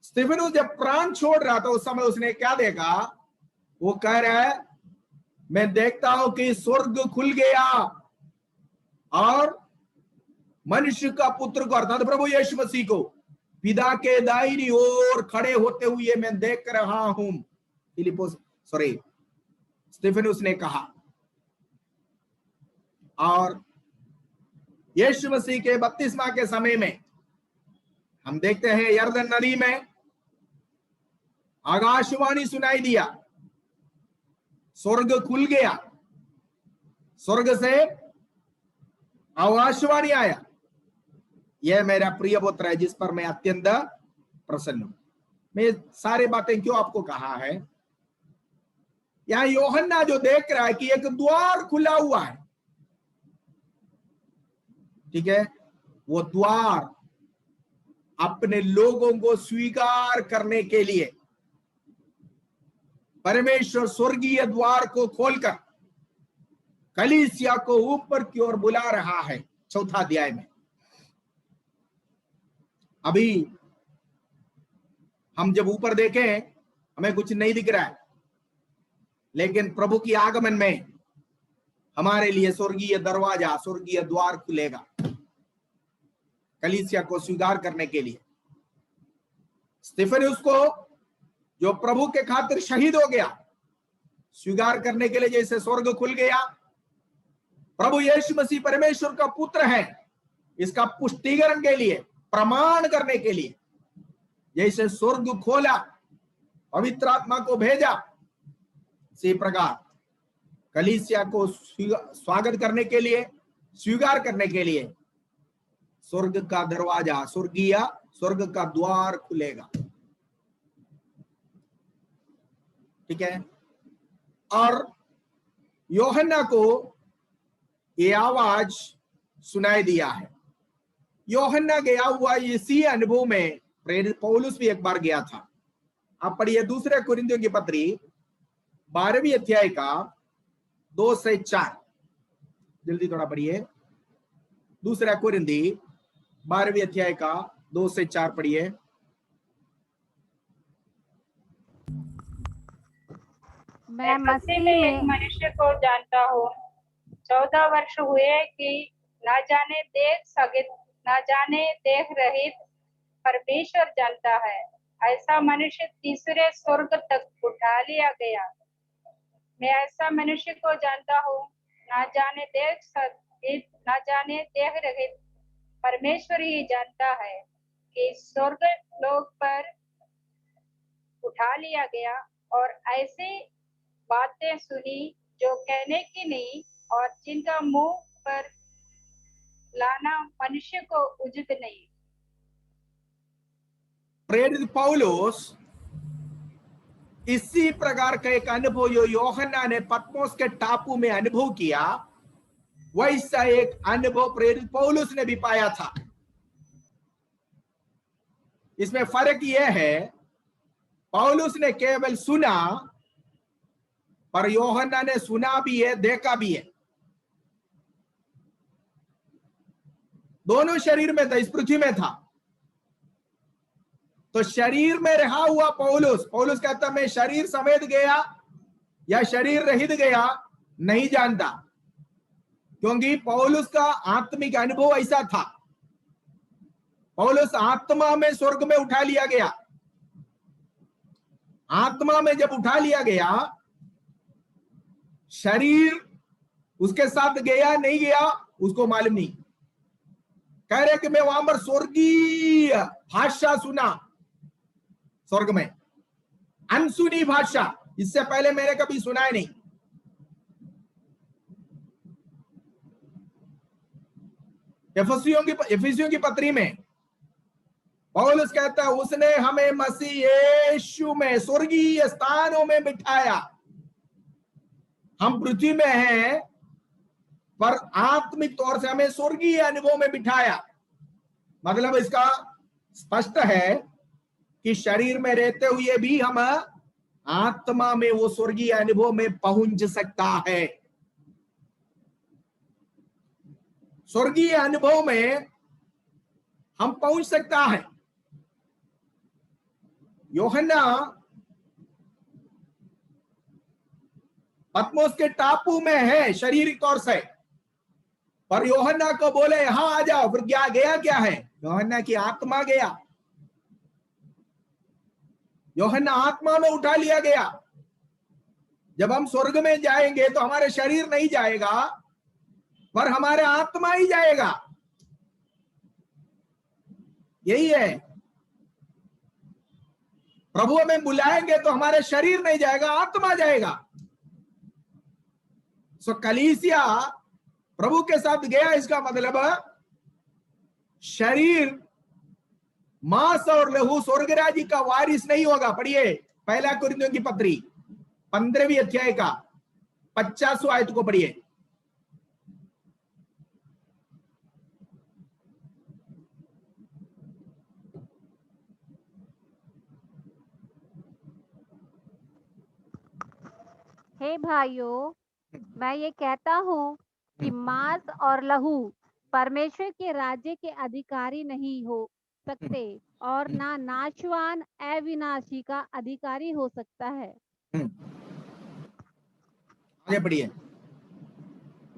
स्तिफनुस जब प्राण छोड़ रहा था, उस समय उसने क्या देखा? वो कह रहा है, मैं देखता हूं कि स्वर्ग खुल गया और मनुष्य का पुत्र को, अर्थात प्रभु यीशु मसीह को पिता के दाहिनी ओर खड़े होते हुए मैं देख रहा हूं। स्तिफनुस ने कहा। और यीशु मसीह के बपतिस्मा के समय में हम देखते हैं यरदन नदी में आकाशवाणी सुनाई दिया, स्वर्ग खुल गया, स्वर्ग से आकाशवाणी आया, यह मेरा प्रिय पुत्र है जिस पर मैं अत्यंत प्रसन्न हूं। मैं सारे बातें क्यों आपको कहा है? यहां यूहन्ना जो देख रहा है कि एक द्वार खुला हुआ है, ठीक है, वो द्वार अपने लोगों को स्वीकार करने के लिए परमेश्वर स्वर्गीय द्वार को खोलकर कलीसिया को ऊपर की ओर बुला रहा है। 4वां अध्याय में अभी हम जब ऊपर देखें हमें कुछ नहीं दिख रहा है, लेकिन प्रभु की आगमन में हमारे लिए स्वर्गीय दरवाजा, स्वर्गीय द्वार खुलेगा कलीसिया को स्वीकार करने के लिए। स्तिफनुस को जो प्रभु के खातिर शहीद हो गया, स्वीकार करने के लिए जैसे स्वर्ग खुल गया, प्रभु यीशु मसीह परमेश्वर का पुत्र है, इसका पुष्टिकरण के लिए, प्रमाण करने के लिए जैसे स्वर्ग खोला, पवित्र आत्मा को भेजा, इसी प्रकार कलीसिया को स्वागत करने के लिए, स्वीकार करने के लिए स्वर्ग का दरवाजा, स्वर्ग का द्वार खुलेगा। ठीक है। और यूहन्ना को ये आवाज सुनाई दिया है। यूहन्ना गया हुआ इसी अनुभव में प्रेरित पौलुस भी एक बार गया था। आप पढ़िए 2 कुरिन्थियों की पत्री 12वीं अध्याय का 2 से 4, जल्दी थोड़ा पढ़िए। 2 कुरिन्थी 12वीं अध्याय का 2 से 4 पढ़िए। मैं मसीह में एक मनुष्य को जानता हूँ, 14 वर्ष हुए कि ना जाने देख रहित परमेश्वर जानता है, ऐसा मनुष्य तीसरे स्वर्ग तक उठा लिया गया। मैं ऐसा मनुष्य को जानता हूँ, ना जाने देख रहित परमेश्वर ही जानता है कि स्वर्ग लोक पर उठा लिया गया, और ऐसी बातें सुनी जो कहने की नहीं और जिनका मुंह पर लाना मनुष्य को उचित नहीं। प्रेरित पौलुस इसी प्रकार का एक अनुभव जो यूहन्ना ने पत्मोस के टापू में अनुभव किया, वैसा एक अनुभव प्रेरित पौलुस ने भी पाया था। इसमें फर्क यह है, पौलुस ने केवल सुना, पर यूहन्ना ने सुना भी है, देखा भी है। दोनों शरीर में था, इस पृथ्वी में था। तो शरीर में रहा हुआ पौलुस कहता मैं शरीर समेत गया या शरीर रहित गया, नहीं जानता, क्योंकि पौलुस का आत्मिक अनुभव ऐसा था। पौलुस आत्मा में स्वर्ग में उठा लिया गया। आत्मा में जब उठा लिया गया, शरीर उसके साथ गया नहीं गया उसको मालूम नहीं। कह रहे कि मैं वहां पर स्वर्गीय भाषा सुना, स्वर्ग में अनसुनी भाषा, इससे पहले मैंने कभी सुना ही नहीं। एफिसियों की पत्री में पौलुस कहता है, उसने हमें मसीह यीशु में स्वर्गीय स्थानों में बिठाया। हम पृथ्वी में हैं, पर आत्मिक तौर से हमें स्वर्गीय अनुभव में बिठाया। मतलब इसका स्पष्ट है कि शरीर में रहते हुए भी हम आत्मा में वो स्वर्गीय अनुभव में पहुंच सकता है। स्वर्गीय अनुभव में हम पहुंच सकता है। यूहन्ना पत्मोस के टापू में है शारीरिक तौर से, पर यूहन्ना को बोले यहां आ जाओ, फिर क्या गया? क्या है? यूहन्ना की आत्मा गया। यूहन्ना आत्मा में उठा लिया गया। जब हम स्वर्ग में जाएंगे तो हमारे शरीर नहीं जाएगा, पर हमारे आत्मा ही जाएगा। यही है, प्रभु हमें बुलाएंगे तो हमारे शरीर नहीं जाएगा, आत्मा जाएगा। सो कलीसिया प्रभु के साथ गया, इसका मतलब शरीर, मांस और लहू स्वर्ग राज्य का वारिस नहीं होगा। पढ़िए पहला कुरिन्थियों की पत्री 15वीं अध्याय का 50वां आयत को पढ़िए। हे भाइयों, मैं ये कहता हूँ कि मांस और लहू परमेश्वर के राज्य के अधिकारी नहीं हो सकते, और ना नाशवान अविनाशी का अधिकारी हो सकता है। आगे बढ़िए।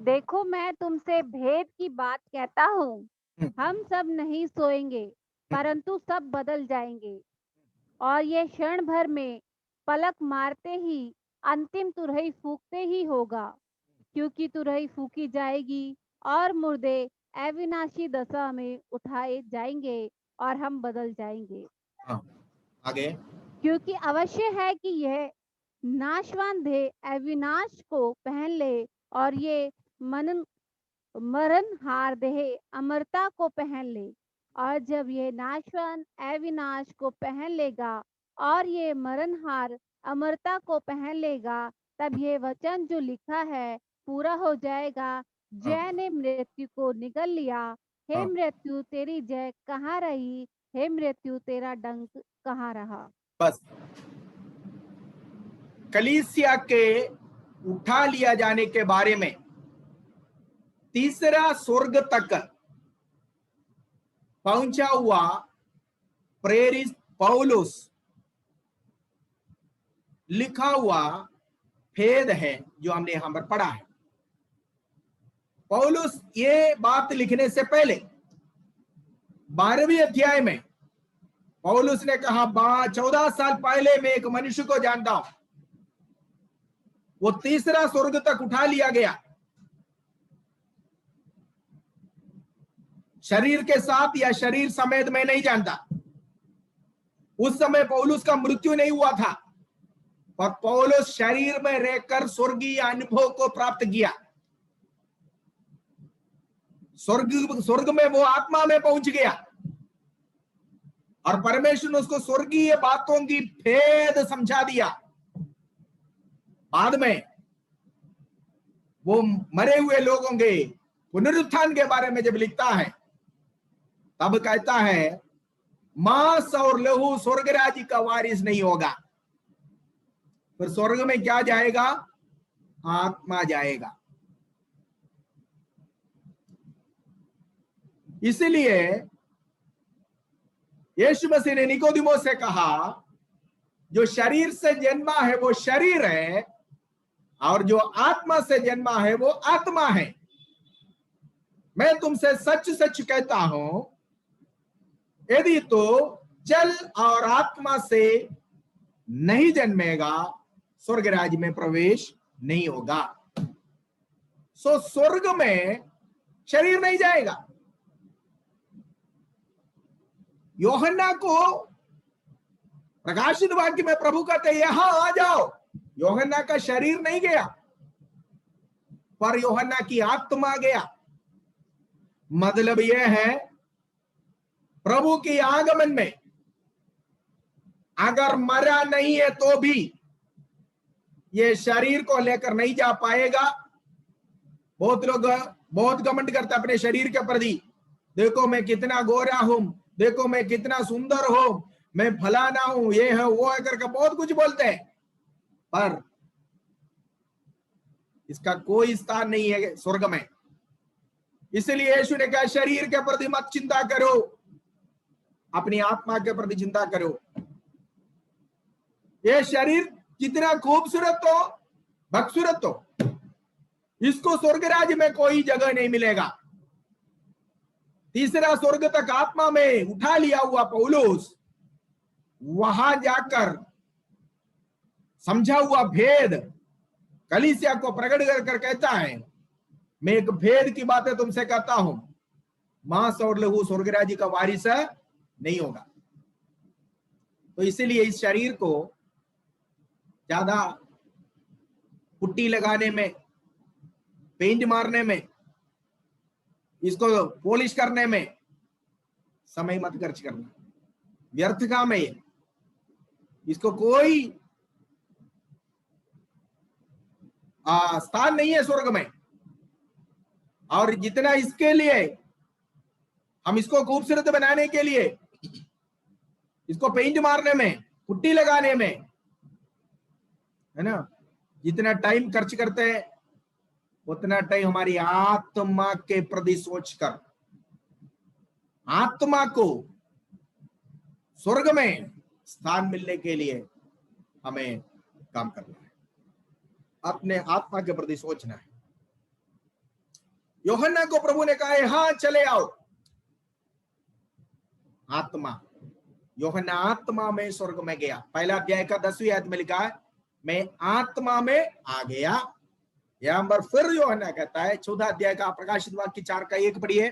देखो, मैं तुमसे भेद की बात कहता हूँ, हम सब नहीं सोएंगे, परंतु सब बदल जाएंगे, और ये क्षण भर में पलक मारते ही अंतिम तुरही फूंकते ही होगा, क्योंकि तुरही फूंकी जाएगी और मुर्दे अविनाशी दशा में उठाए जाएंगे और हम बदल जाएंगे। आगे, क्योंकि अवश्य है कि यह नाशवान देह अविनाश को पहन ले, और ये मरणहार देह अमरता को पहन ले। और जब ये नाशवान अविनाश को पहन लेगा और ये मरणहार अमरता को पहन लेगा, तब ये वचन जो लिखा है पूरा हो जाएगा, जय ने मृत्यु को निगल लिया। हे मृत्यु तेरी जय कहाँ रही? हे मृत्यु तेरा डंक कहाँ रहा? बस कलीसिया के उठा लिया जाने के बारे में तीसरा स्वर्ग तक पहुंचा हुआ प्रेरित पौलुस लिखा हुआ भेद है जो हमने यहां पर पढ़ा है। पौलुस ये बात लिखने से पहले 12वीं अध्याय में पौलुस ने कहा, 14 साल पहले मैं एक मनुष्य को जानता हूं, वो तीसरा स्वर्ग तक उठा लिया गया, शरीर के साथ या शरीर समेत मैं नहीं जानता। उस समय पौलुस का मृत्यु नहीं हुआ था, पर पौलुस शरीर में रहकर स्वर्गीय अनुभव को प्राप्त किया। स्वर्ग में वो आत्मा में पहुंच गया और परमेश्वर ने उसको स्वर्गीय बातों की भेद समझा दिया। बाद में वो मरे हुए लोगों के पुनरुत्थान के बारे में जब लिखता है, तब कहता है मांस और लहू स्वर्ग राज्य का वारिस नहीं होगा। फिर स्वर्ग में क्या जाएगा? आत्मा जाएगा। इसलिए यीशु मसीह ने निकोदिमोस से कहा, जो शरीर से जन्मा है वो शरीर है, और जो आत्मा से जन्मा है वो आत्मा है। मैं तुमसे सच सच कहता हूं, यदि तो जल और आत्मा से नहीं जन्मेगा स्वर्ग राज्य में प्रवेश नहीं होगा। सो स्वर्ग में शरीर नहीं जाएगा। यूहन्ना को प्रकाशित वाक्य में प्रभु कहते यहां आ जाओ। यूहन्ना का शरीर नहीं गया, पर यूहन्ना की आत्मा गया। मतलब यह है, प्रभु की आगमन में अगर मरा नहीं है तो भी ये शरीर को लेकर नहीं जा पाएगा। बहुत लोग बहुत घमंड करते अपने शरीर के प्रति, देखो मैं कितना गोरा हूं, देखो मैं कितना सुंदर हूं, मैं फलाना हूं, ये है वो है करके बहुत कुछ बोलते हैं, पर इसका कोई स्थान नहीं है स्वर्ग में। इसलिए यीशु ने कहा शरीर के प्रति मत चिंता करो, अपनी आत्मा के प्रति चिंता करो। ये शरीर कितना खूबसूरत हो, बदसूरत हो, इसको स्वर्ग राज्य में कोई जगह नहीं मिलेगा। तीसरा स्वर्ग तक आत्मा में उठा लिया हुआ पौलुस वहां जाकर समझा हुआ भेद कलीसिया को प्रकट कर कहता है, मैं एक भेद की बातें तुमसे कहता हूं, मांस और लहू स्वर्ग राज्य का वारिस नहीं होगा। तो इसीलिए इस शरीर को ज्यादा पुट्टी लगाने में, पेंट मारने में, इसको पॉलिश करने में समय मत खर्च करना, व्यर्थ काम है ये। इसको कोई स्थान नहीं है स्वर्ग में। और जितना इसके लिए हम इसको खूबसूरत बनाने के लिए, इसको पेंट मारने में, पुट्टी लगाने में, है ना, जितना टाइम खर्च करते हैं उतना टाइम हमारी आत्मा के प्रति सोचकर आत्मा को स्वर्ग में स्थान मिलने के लिए हमें काम करना है, अपने आत्मा के प्रति सोचना है। यूहन्ना को प्रभु ने कहा यहां चले आओ। आत्मा, यूहन्ना आत्मा में स्वर्ग में गया। पहला अध्याय का 10वीं आयत में लिखा है मैं आत्मा में आ गया। यहां पर फिर यूहन्ना कहता है, 14 अध्याय का प्रकाशित वाक्य 4 का 1 पढ़िए।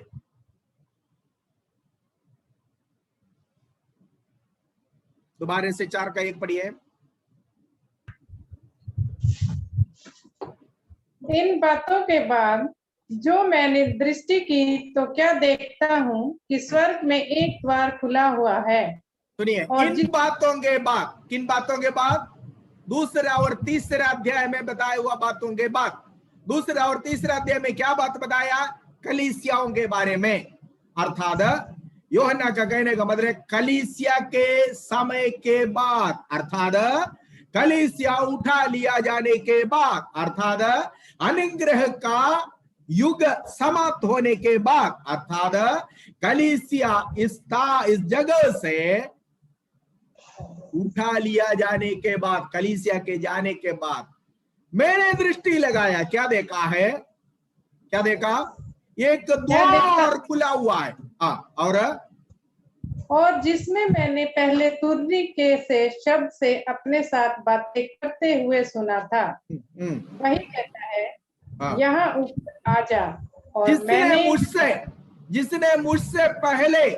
दोबारा से 4 का 1 पढ़िए। इन बातों के बाद जो मैंने दृष्टि की तो क्या देखता हूँ कि स्वर्ग में एक द्वार खुला हुआ है। सुनिए, इन बातों के बाद, किन बातों के बाद? दूसरा और तीसरा अध्याय में बताया हुआ बातों के बाद। दूसरा और तीसरा अध्याय में क्या बात बताया? कलीसियाओं के बारे में। अर्थात यूहन्ना का कहने का मतलब कलीसिया के समय के बाद, अर्थात कलीसिया उठा लिया जाने के बाद, अर्थात अनुग्रह का युग समाप्त होने के बाद, अर्थात कलीसिया इस जगह से उठा लिया जाने के बाद, कलीसिया के जाने के बाद मैंने दृष्टि लगाया। क्या देखा है? क्या देखा? एक द्वार खुला हुआ है। और जिसमें मैंने पहले तुरही के से शब्द से अपने साथ बातें करते हुए सुना था, वही कहता है यहाँ ऊपर आ जा। और जिसने मुझसे पहले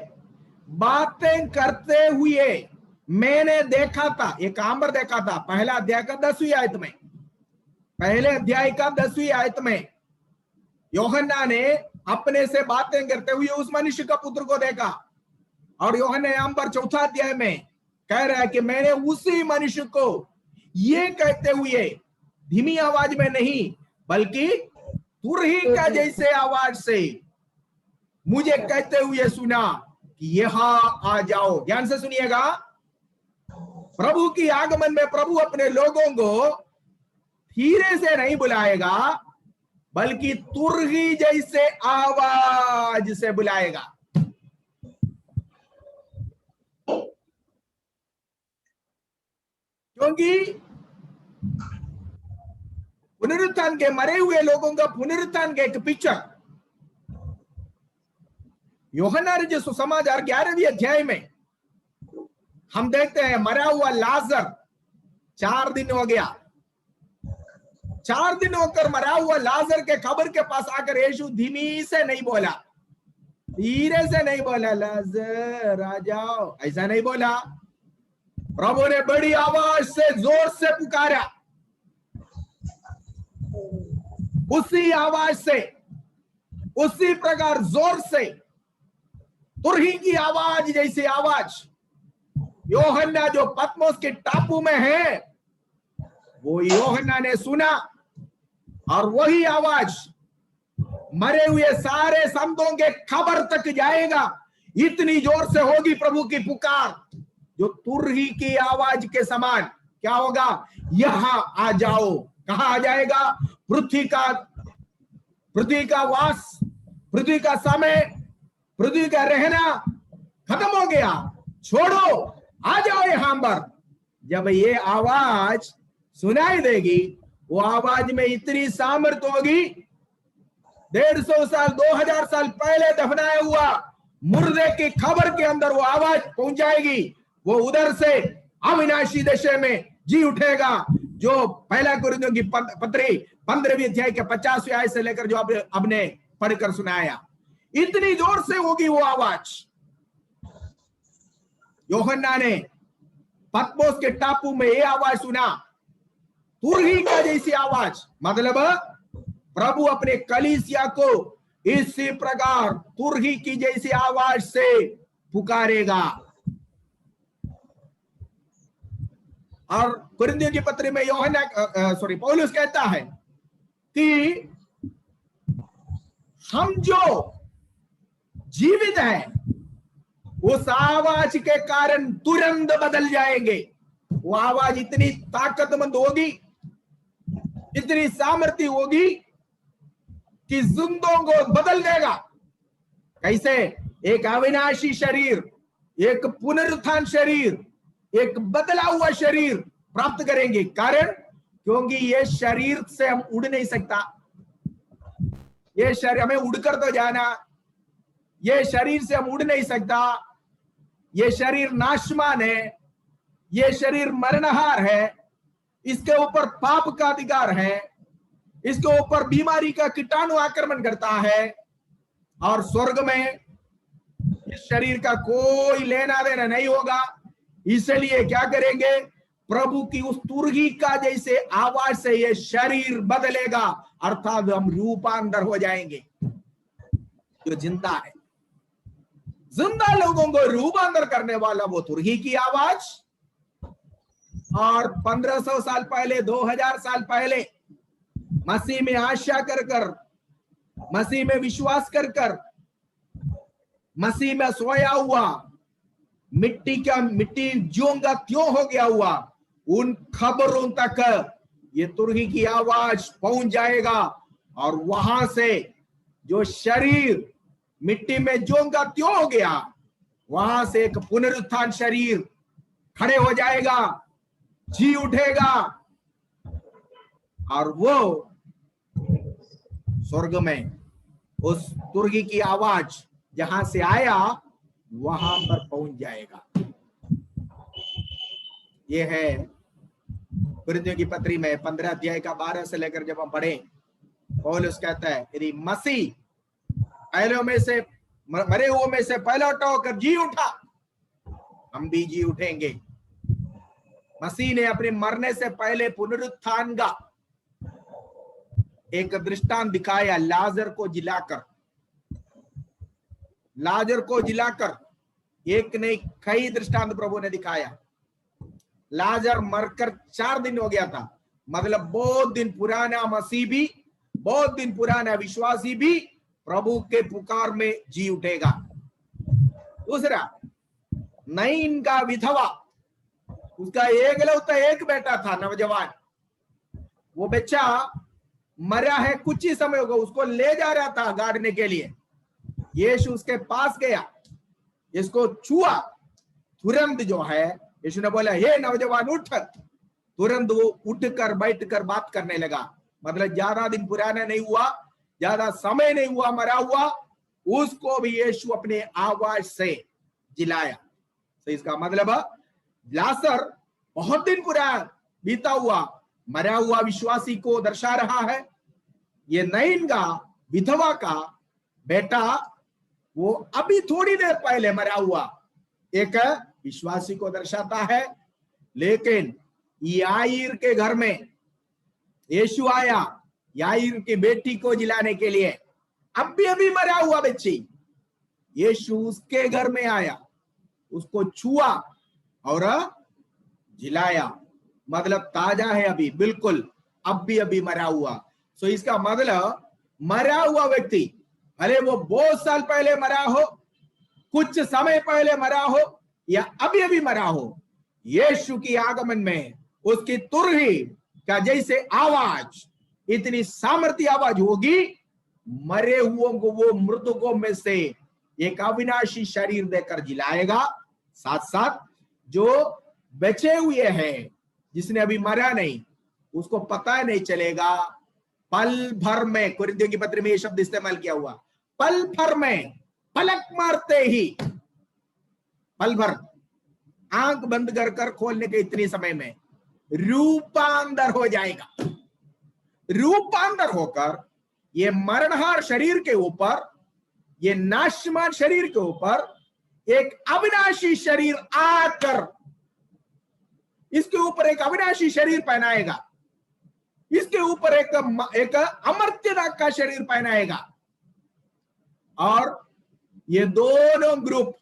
बातें करते हुए मैंने देखा था, एक आंबर देखा था। पहला अध्याय का 10वीं आयत में, पहले अध्याय का 10वीं आयत में यूहन्ना ने अपने से बातें करते हुए उस मनुष्य का पुत्र को देखा। और यूहन्ना यहाँ पर 4 अध्याय में कह रहा है कि मैंने उसी मनुष्य को ये कहते हुए धीमी आवाज में नहीं बल्कि तुरही का जैसे आवाज से मुझे कहते हुए सुना कि यहां आ जाओ। ध्यान से सुनिएगा, प्रभु की आगमन में प्रभु अपने लोगों को धीरे से नहीं बुलाएगा बल्कि तुरही जैसे आवाज से बुलाएगा। क्योंकि पुनरुत्थान के, मरे हुए लोगों का पुनरुत्थान के एक पिक्चर यूहन्ना रचित सुसमाचार 11वें अध्याय में हम देखते हैं। मरा हुआ लाजर 4 दिन हो गया, 4 दिन होकर मरा हुआ लाजर के कब्र के पास आकर यीशु धीमी से नहीं बोला, धीरे से नहीं बोला, लाजर आ जाओ, ऐसा नहीं बोला। प्रभु ने बड़ी आवाज से जोर से पुकारा, उसी आवाज से, उसी प्रकार जोर से, तुरही की आवाज जैसी आवाज यूहन्ना जो पतमोस के टापू में है वो यूहन्ना ने सुना, और वही आवाज मरे हुए सारे संतों के कब्र तक जाएगा। इतनी जोर से होगी प्रभु की पुकार, जो तुरही की आवाज के समान क्या होगा, यहां आ जाओ। कहां आ जाएगा? पृथ्वी का वास, पृथ्वी का समय, पृथ्वी का रहना खत्म हो गया, छोड़ो, आ जाओ यहां पर। जब ये आवाज सुनाई देगी, वो आवाज में इतनी सामर्थ होगी, 150 साल 2000 साल पहले दफनाया हुआ मुर्दे की खबर के अंदर वो आवाज पहुंच जाएगी। वो उधर से अविनाशी दशा में जी उठेगा, जो पहला कुरिन्थियों की पत्री 15वें अध्याय के 50वें आयत से लेकर जो आपने पढ़कर सुनाया, इतनी जोर से होगी वो आवाज। यूहन्ना ने पतमोस के टापू में ये आवाज सुना, तुरही का जैसी आवाज, मतलब प्रभु अपने कलीसिया को इसी प्रकार तुरही की जैसी आवाज से पुकारेगा। और कुरिन्थियों की पत्री में पौलुस कहता है कि हम जो जीवित हैं उस आवाज के कारण तुरंत बदल जाएंगे। वो आवाज इतनी ताकतमंद होगी, इतनी सामर्थ्य होगी कि जिंदों को बदल देगा। कैसे? एक अविनाशी शरीर, एक पुनरुत्थान शरीर, एक बदला हुआ शरीर प्राप्त करेंगे। कारण क्योंकि ये शरीर से हम उड़ नहीं सकता, ये शरीर हमें उड़कर तो जाना, ये शरीर से हम उड़ नहीं सकता, ये शरीर नाशमान है, ये शरीर मरणहार है, इसके ऊपर पाप का अधिकार है, इसके ऊपर बीमारी का कीटाणु आक्रमण करता है, और स्वर्ग में इस शरीर का कोई लेना देना नहीं होगा। इसलिए क्या करेंगे? प्रभु की उस तुरही का जैसे आवाज से ये शरीर बदलेगा, अर्थात हम रूपांतर हो जाएंगे। जो जिंदा है, जिंदा लोगों को रूपांतर करने वाला वो तुरही की आवाज। और 1500 साल पहले, 2000 साल पहले मसीह में आशा कर, मसीह में विश्वास कर, मसीह में सोया हुआ, मिट्टी ज्यों का त्यों हो गया हुआ, उन खबरों तक ये तुरही की आवाज पहुंच जाएगा। और वहां से जो शरीर मिट्टी में ज्यों का त्यों हो गया, वहां से एक पुनरुत्थान शरीर खड़े हो जाएगा, जी उठेगा, और वो स्वर्ग में उस तुरही की आवाज जहां से आया वहां पर पहुंच जाएगा। ये है कुरिन्थियों की पत्री में 15 अध्याय का 12 से लेकर जब हम पढ़े, पौलुस कहता है यदि मसीह पहले में से मरे हुए में से पहले होकर जी उठा, हम भी जी उठेंगे। मसीह ने अपने मरने से पहले पुनरुत्थान का एक दृष्टांत दिखाया, लाजर को जिलाकर एक नहीं कई दृष्टांत प्रभु ने दिखाया। लाजर मरकर 4 दिन हो गया था, मतलब बहुत दिन पुराना मसीह भी, बहुत दिन पुराना विश्वासी भी प्रभु के पुकार में जी उठेगा। दूसरा, नईन का विधवा, उसका एक बेटा था, नौजवान, वो बच्चा मरा है, कुछ ही समय होगा, उसको ले जा रहा था गाड़ने के लिए। यीशु उसके पास गया, इसको छुआ, तुरंत जो है यीशु ने बोला, हे नौजवान उठ। तुरंत वो उठकर बैठकर बात करने लगा। मतलब ज्यादा दिन पुराना नहीं हुआ, ज्यादा समय नहीं हुआ मरा हुआ, उसको भी यीशु अपने आवाज से जिलाया। तो इसका मतलब लाजर बहुत दिन पुराना बीता हुआ मरा हुआ विश्वासी को दर्शा रहा है। ये नईन का विधवा का बेटा वो अभी थोड़ी देर पहले मरा हुआ एक विश्वासी को दर्शाता है। लेकिन याईर के घर में यीशु आया याईर की बेटी को जिलाने के लिए। अभी मरा हुआ बच्ची, यीशु उसके घर में आया, उसको छुआ और जिलाया। मतलब ताजा है अभी, बिल्कुल अभी मरा हुआ। सो इसका मतलब मरा हुआ व्यक्ति भले वो बहुत साल पहले मरा हो, कुछ समय पहले मरा हो या अभी मरा हो, यीशु की आगमन में उसकी तुरही का जैसे आवाज, इतनी सामर्थ्य आवाज होगी, मरे हुओं को वो मृतकों में से एक अविनाशी शरीर देकर जिलाएगा। साथ साथ जो बचे हुए हैं, जिसने अभी मरा नहीं, उसको पता नहीं चलेगा, पल भर में, कुरिन्थियों की पत्री में ये शब्द इस्तेमाल किया हुआ, पल भर में, पलक मारते ही, पल भर आंख बंद कर खोलने के इतनी समय में रूपांतर हो जाएगा। रूपांतर होकर ये मरणहार शरीर के ऊपर, ये नाशमान शरीर के ऊपर एक अविनाशी शरीर आकर इसके ऊपर एक अविनाशी शरीर पहनाएगा, इसके ऊपर एक अमर्त्यता का शरीर पहनाएगा। और ये दोनों ग्रुप,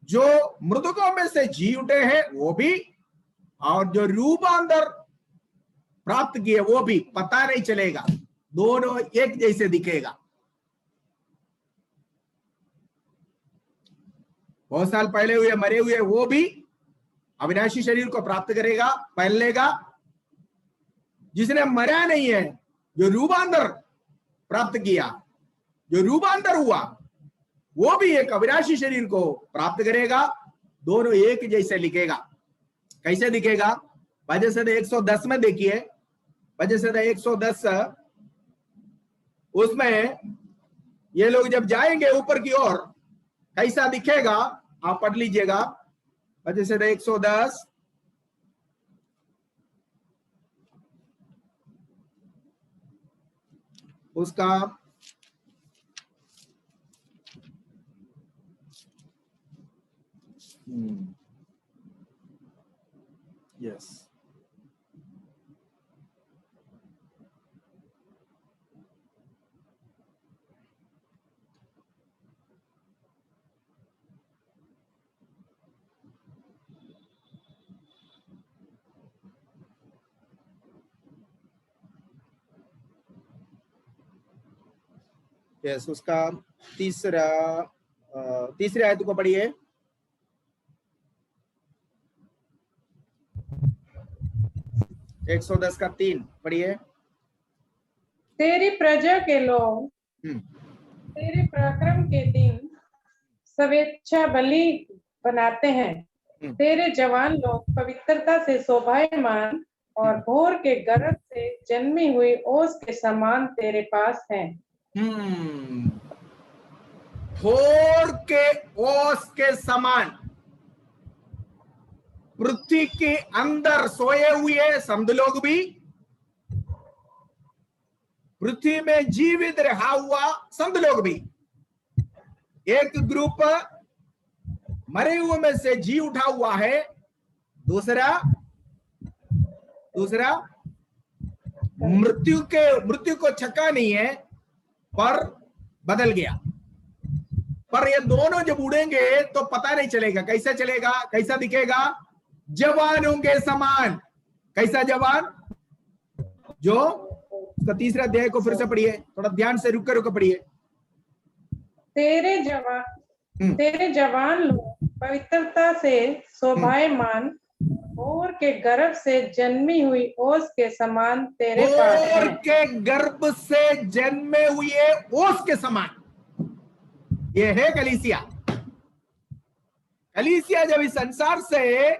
जो मृतकों में से जी उठे हैं वो भी, और जो रूपांतर प्राप्त किए वो भी, पता नहीं चलेगा, दोनों एक जैसे दिखेगा। बहुत साल पहले हुए मरे हुए वो भी अविनाशी शरीर को प्राप्त करेगा, पहन लेगा। जिसने मरा नहीं है, जो रूपांतर प्राप्त किया, जो रूपांतर हुआ, वो भी एक अविनाशी शरीर को प्राप्त करेगा। दोनों एक जैसे दिखेगा। कैसे दिखेगा? भजन 110 में देखिए, भजन 110 उसमें ये लोग जब जाएंगे ऊपर की ओर, कैसा दिखेगा आप पढ़ लीजिएगा। भजन 110 उसका यस यस उसका तीसरे आयत को पढ़िए। एक 110 का 3 पढ़िए। तेरी प्रजा के लोग तेरे पराक्रम के दिन स्वेच्छा बलि बनाते हैं। तेरे जवान लोग पवित्रता से शोभायमान और भोर के गर्भ से जन्मी हुई ओस के समान तेरे पास हैं। भोर के ओस के समान पृथ्वी के अंदर सोए हुए संत लोग भी, पृथ्वी में जीवित रहा हुआ संत लोग भी, एक ग्रुप मरे हुए में से जी उठा हुआ है, दूसरा मृत्यु को छका नहीं है पर बदल गया। पर ये दोनों जब उड़ेंगे तो पता नहीं चलेगा, कैसा चलेगा, कैसा दिखेगा? जवानों के समान। कैसा जवान? जो उसका तीसरा अध्याय को फिर से पढ़िए, थोड़ा ध्यान से रुक कर पढ़िए। तेरे जवान लोग पवित्रता से शोभायमान भोर के गर्भ से जन्मी हुई ओस के समान तेरे पास हैं। भोर के गर्भ से जन्मे हुए ओस के समान, ये है कलीसिया। कलीसिया जब इस संसार से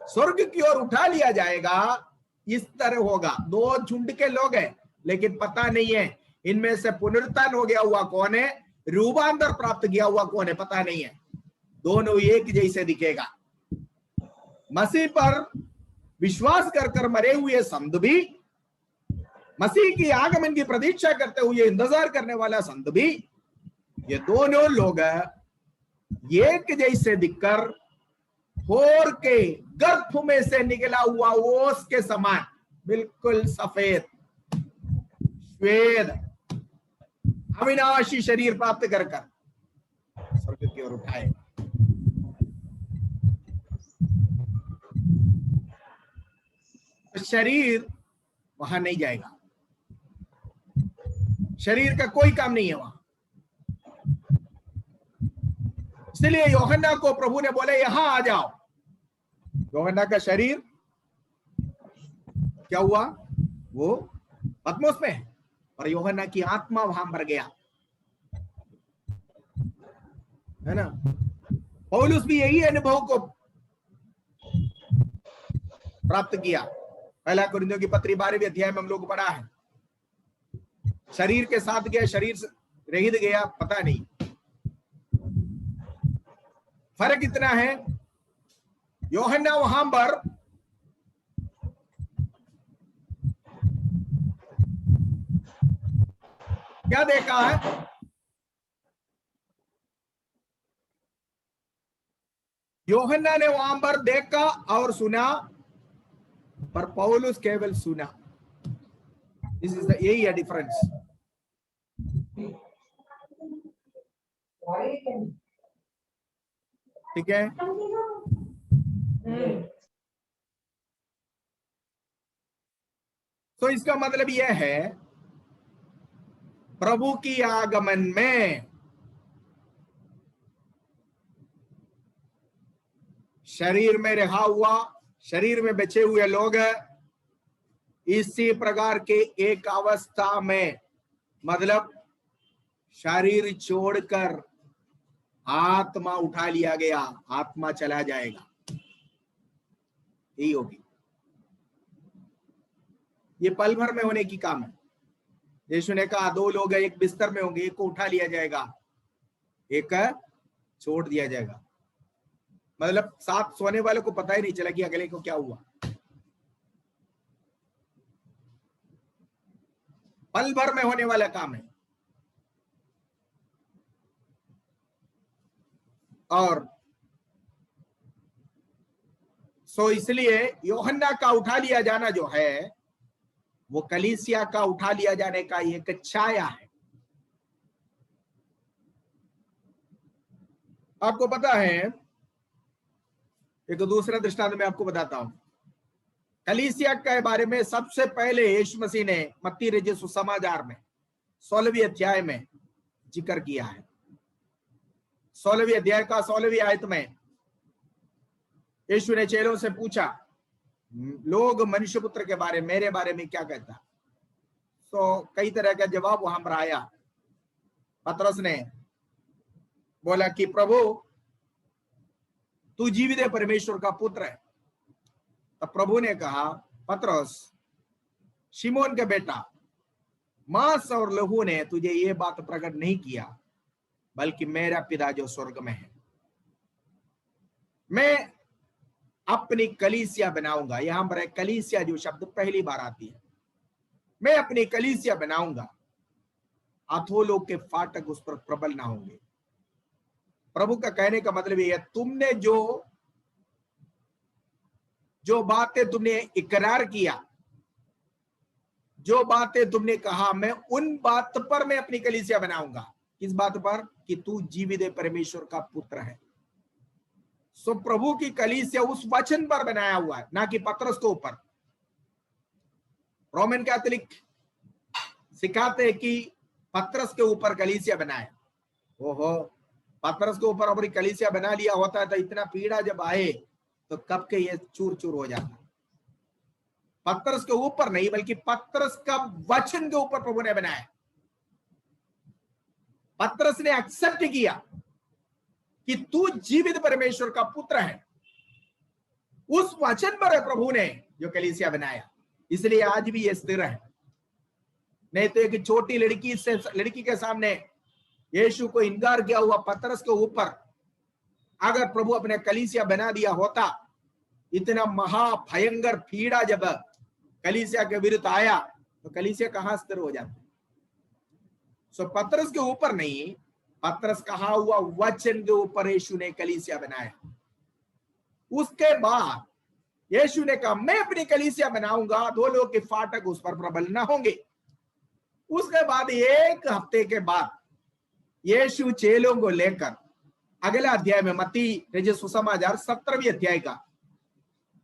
स्वर्ग की ओर उठा लिया जाएगा इस तरह होगा। दो झुंड के लोग हैं, लेकिन पता नहीं है इनमें से पुनरुत्थान हो गया हुआ कौन है, रूपांतर प्राप्त किया हुआ कौन है, पता नहीं है। दोनों एक जैसे दिखेगा। मसीह पर विश्वास कर मरे हुए संत भी, मसीह की आगमन की प्रतीक्षा करते हुए इंतजार करने वाला संत भी, ये दोनों लोग एक जैसे दिखकर होर के गर्भ में से निकला हुआ ओस के समान बिल्कुल सफेद श्वेत अविनाशी शरीर प्राप्त कर स्वर्ग की ओर उठाए। शरीर वहां नहीं जाएगा, शरीर का कोई काम नहीं है वहां। इसलिए यूहन्ना को प्रभु ने बोले यहां आ जाओ। यूहन्ना का शरीर क्या हुआ, वो पतमोस में है, और यूहन्ना की आत्मा वहां मर गया, है ना। पौलुस भी यही अनुभव को प्राप्त किया। पहला कुरिन्थियों की पत्री 12वें अध्याय में हम लोग पढ़ा है, शरीर के साथ गया, शरीर रहित गया, पता नहीं। फर्क इतना है, यूहन्ना वहां पर क्या देखा है, यूहन्ना ने वहां पर देखा और सुना, पर पौलुस केवल सुना। दिस इज यही है डिफरेंस। ठीक है, तो इसका मतलब यह है प्रभु की आगमन में शरीर में रहा हुआ, शरीर में बचे हुए लोग इसी प्रकार के एक अवस्था में, मतलब शरीर छोड़कर आत्मा उठा लिया गया, आत्मा चला जाएगा, यही होगी। ये पल भर में होने की काम है। यीशु ने कहा दो लोग एक बिस्तर में होंगे, एक को उठा लिया जाएगा, एक छोड़ दिया जाएगा। मतलब साथ सोने वाले को पता ही नहीं चला कि अगले को क्या हुआ। पल भर में होने वाला काम है। और सो इसलिए यूहन्ना का उठा लिया जाना जो है, वो कलीसिया का उठा लिया जाने का एक छाया है। आपको पता है, एक दूसरा दृष्टांत मैं आपको बताता हूं। कलीसिया के बारे में सबसे पहले यीशु मसीह ने मत्ती रचित सुसमाचार में 16वें अध्याय में जिक्र किया है। 16वें अध्याय का 16वीं आयत में यीशु ने चेलों से पूछा, लोग मनुष्य पुत्र के बारे में, मेरे बारे में क्या कहता? तो कई तरह का जवाब वहां पर आया। पतरस ने बोला कि प्रभु तू जीवित परमेश्वर का पुत्र है। तब प्रभु ने कहा, पतरस शिमोन के बेटा, मांस और लहू ने तुझे ये बात प्रकट नहीं किया, बल्कि मेरा पिता जो स्वर्ग में है। मैं अपनी कलीसिया बनाऊंगा। यहां पर कलीसिया जो शब्द पहली बार आती है, मैं अपनी कलीसिया बनाऊंगा, अधोलोक के फाटक उस पर प्रबल ना होंगे। प्रभु का कहने का मतलब यह है, तुमने जो बातें तुमने इकरार किया, जो बातें तुमने कहा, मैं उन बात पर मैं अपनी कलीसिया बनाऊंगा। किस बात पर? कि तू जीवित परमेश्वर का पुत्र है। सो प्रभु की कलीसिया उस वचन पर बनाया हुआ है, ना कि पतरस के ऊपर। रोमन कैथोलिक सिखाते हैं कि पतरस के ऊपर कलीसिया बनाया। ओहो, पतरस के ऊपर अपनी कलीसिया बना लिया होता तो इतना पीड़ा जब आए तो कब के ये चूर चूर हो जाता। पतरस के ऊपर नहीं, बल्कि पतरस का वचन के ऊपर प्रभु ने बनाया। पतरस ने एक्सेप्ट किया कि तू जीवित परमेश्वर का पुत्र है। उस वचन पर प्रभु ने जो कलीसिया बनाया। इसलिए आज भी ये स्थिर है। नहीं तो एक छोटी लड़की के सामने यीशु को इनकार किया हुआ पतरस के ऊपर अगर प्रभु अपने कलीसिया बना दिया होता, इतना महाभयंकर पीड़ा जब कलीसिया के विरुद्ध आया तो कलीसिया कहां स्थिर हो जाती। सो पतरस के ऊपर नहीं, पतरस कहा हुआ वचन के ऊपर यीशु ने कलीसिया बनाया। उसके बाद यीशु ने कहा मैं अपनी कलीसिया बनाऊंगा, दो लोग के फाटक उस पर प्रबल न होंगे। उसके बाद एक हफ्ते के बाद यीशु चेलों को लेकर अगला अध्याय में मत्ती रचित सुसमाचार 17वें अध्याय का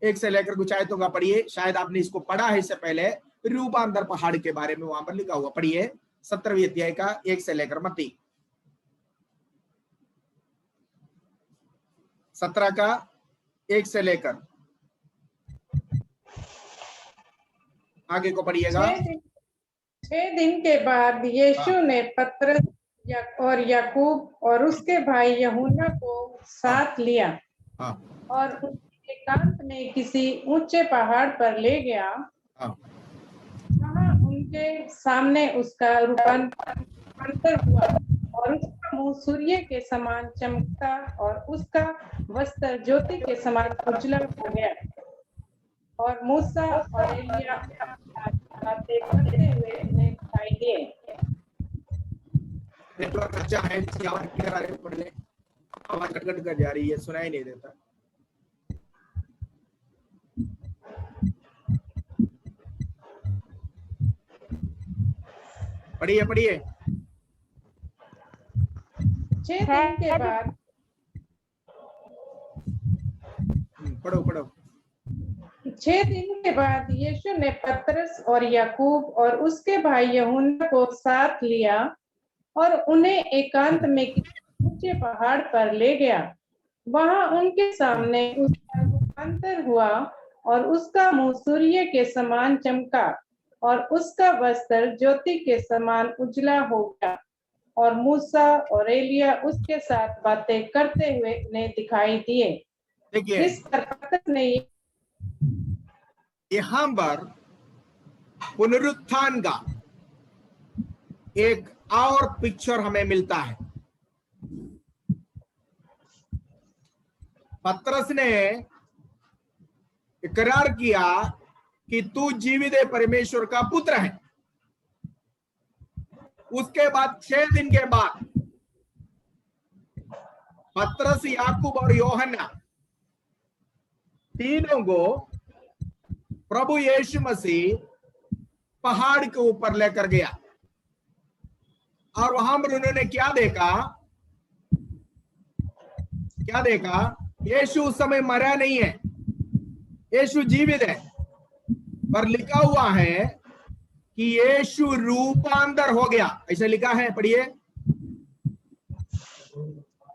1 से लेकर कुछ आयतों का पढ़िए। शायद आपने इसको पढ़ा है इससे पहले, रूपांतर पहाड़ के बारे में वहां पर लिखा हुआ, पढ़िए 17वें अध्याय का 1 से लेकर मत्ती 17 का 1 से लेकर आगे को पढ़िएगा। 6 दिन के बाद यीशु ने पतरस और याकूब और उसके भाई यूहन्ना को साथ लिया और उन्हें एकांत में किसी ऊंचे पहाड़ पर ले गया। वहां उनके सामने उसका रूपांतर हुआ और उसका मुंह सूर्य के समान चमकता और उसका वस्त्र ज्योति के समान उजला हो गया। और मूसा और एलिया बातें करते हुए उन्हें दिखाई दिए। नेटवर्क अच्छा है, इसकी आवाज क्लियर आ रही है, पढ़ ले। आवाज कट कर जा रही है, सुनाई नहीं देता। पढ़िए पढ़िए। 6 दिन के बाद पढ़ो। 6 दिन के बाद यीशु ने पतरस और याकूब और उसके भाई यूहन्ना को साथ लिया और उन्हें एकांत में किसी ऊंचे पहाड़ पर ले गया। वहां उनके सामने उसका रूपांतर हुआ और उसका मुंह सूर्य के समान चमका और उसका वस्त्र ज्योति के समान उजला हो गया। और मूसा और एलिया उसके साथ बातें करते हुए उन्हें दिखाई दिए। देखिए इस पर पतरस ने यहां पर पुनरुत्थान का एक और पिक्चर हमें मिलता है। पतरस ने इकरार किया कि तू जीवित परमेश्वर का पुत्र है। उसके बाद 6 दिन के बाद पतरस, याकूब और यूहन्ना तीनों को प्रभु यीशु मसीह पहाड़ के ऊपर लेकर गया और वहां पर उन्होंने क्या देखा? यीशु उस समय मरा नहीं है, यीशु जीवित है। पर लिखा हुआ है कि यीशु रूपांतर हो गया, ऐसा लिखा है, पढ़िए।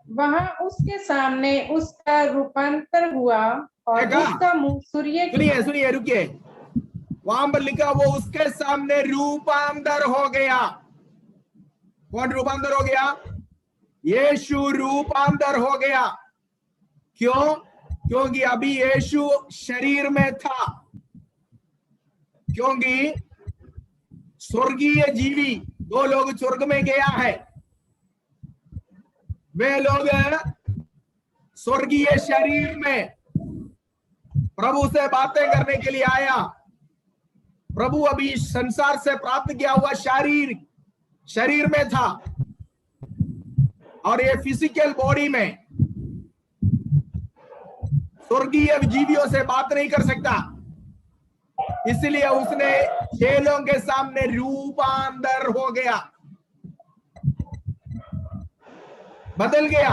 वहां उसके सामने उसका रूपांतर हुआ और उसका मुंह सूर्य के सुनिए रुकिए, वहां पर लिखा वो उसके सामने रूपांतर हो गया। कौन रूपांतर हो गया? यीशु रूपांतर हो गया। क्यों? क्योंकि अभी यीशु शरीर में था, क्योंकि स्वर्गीय जीवी 2 लोग स्वर्ग में गया है। वे लोग स्वर्गीय शरीर में प्रभु से बातें करने के लिए आया। प्रभु अभी संसार से प्राप्त किया हुआ शरीर में था और ये फिजिकल बॉडी में स्वर्गीय जीवियों से बात नहीं कर सकता, इसलिए उसने चेलों के सामने रूपांतर हो गया, बदल गया।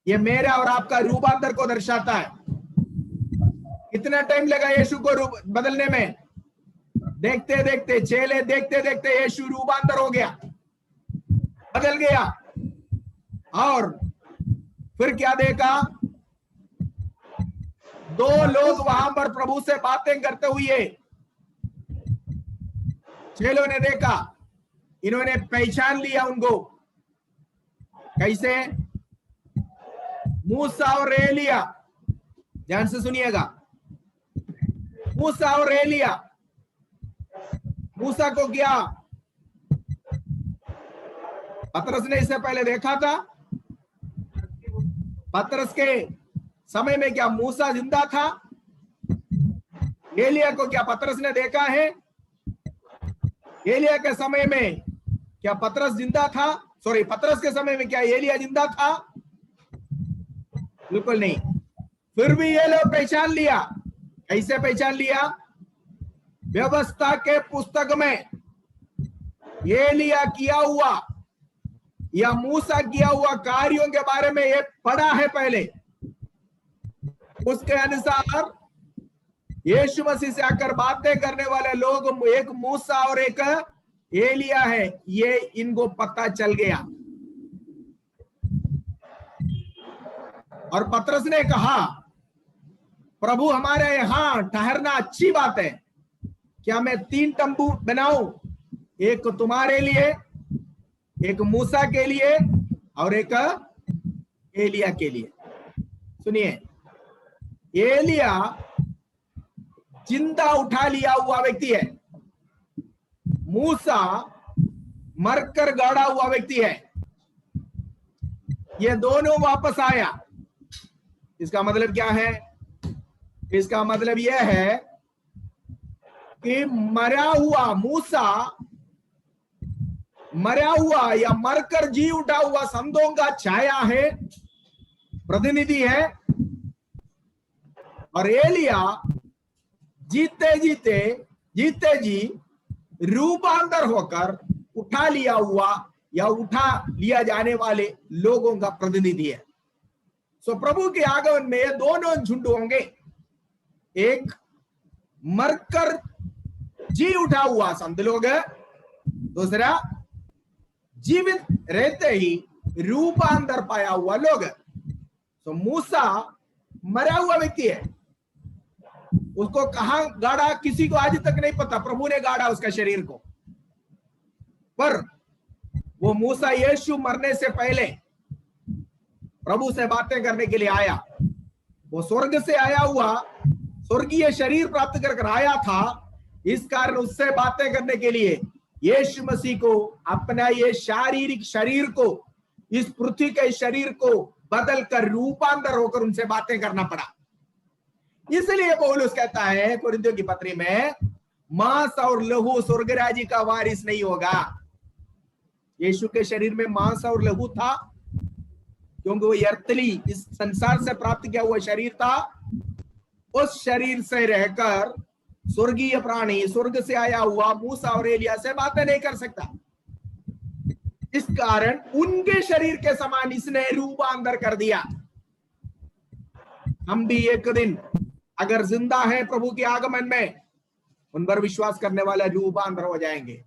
ये मेरा और आपका रूपांतर को दर्शाता है। कितना टाइम लगा यीशु को बदलने में? देखते देखते चेले देखते देखते यीशु रूपांतर हो गया, बदल गया। और फिर क्या देखा? 2 लोग वहां पर प्रभु से बातें करते हुए चेलों ने देखा, इन्होंने पहचान लिया उनको। कैसे? मूसा और एलिया, ध्यान से सुनिएगा। मूसा और एलिया मूसा को क्या पतरस ने इससे पहले देखा था? पतरस के समय में क्या मूसा जिंदा था? एलिया को क्या पतरस ने देखा है? एलिया के समय में क्या पतरस जिंदा था? सॉरी, पतरस के समय में क्या एलिया जिंदा था? बिल्कुल नहीं। फिर भी ये लोग पहचान लिया। कैसे पहचान लिया? व्यवस्था के पुस्तक में एलिया किया हुआ या मूसा किया हुआ कार्यों के बारे में ये पढ़ा है पहले। उसके अनुसार यीशु मसीह से आकर बातें करने वाले लोग एक मूसा और एक एलिया है, ये इनको पता चल गया। और पतरस ने कहा, प्रभु हमारे यहां ठहरना अच्छी बात है, क्या मैं 3 तंबू बनाऊं? एक तुम्हारे लिए, एक मूसा के लिए और एक एलिया के लिए। सुनिए, एलिया जिंदा उठा लिया हुआ व्यक्ति है, मूसा मरकर गाड़ा हुआ व्यक्ति है। ये दोनों वापस आया। इसका मतलब क्या है? इसका मतलब यह है कि मरा हुआ मूसा, मरा हुआ या मरकर जी उठा हुआ संतों का छाया है, प्रतिनिधि है। और एलिया जीते जी रूपांतर होकर उठा लिया हुआ या उठा लिया जाने वाले लोगों का प्रतिनिधि है। सो प्रभु के आगमन में ये दोनों झुंड होंगे, एक मरकर जी उठा हुआ संत लोग, दूसरा जीवित रहते ही रूपांतर पाया हुआ लोग। तो मूसा मरा हुआ व्यक्ति है, उसको कहां गाड़ा किसी को आज तक नहीं पता। प्रभु ने गाड़ा उसका शरीर को, पर वो मूसा यीशु मरने से पहले प्रभु से बातें करने के लिए आया। वो स्वर्ग से आया हुआ, स्वर्गीय शरीर प्राप्त कर आया था। इस कारण उससे बातें करने के लिए यीशु मसीह को अपना ये शारीरिक शरीर को, इस पृथ्वी के शरीर को बदल कर रूपांतर होकर उनसे बातें करना पड़ा। इसलिए पौलुस कहता है कोरिन्थियों की पत्री में, मांस और लहू स्वर्ग राज्य का वारिस नहीं होगा। यीशु के शरीर में मांस और लहू था, क्योंकि वो अर्थली इस संसार से प्राप्त किया हुआ शरीर था। उस शरीर से रहकर स्वर्गीय प्राणी, स्वर्ग से आया हुआ मूसा और एलिया से बातें नहीं कर सकता। इस कारण उनके शरीर के समान इसने रूपांतर कर दिया। हम भी एक दिन अगर जिंदा है प्रभु के आगमन में, उन पर विश्वास करने वाले रूपांतर हो जाएंगे।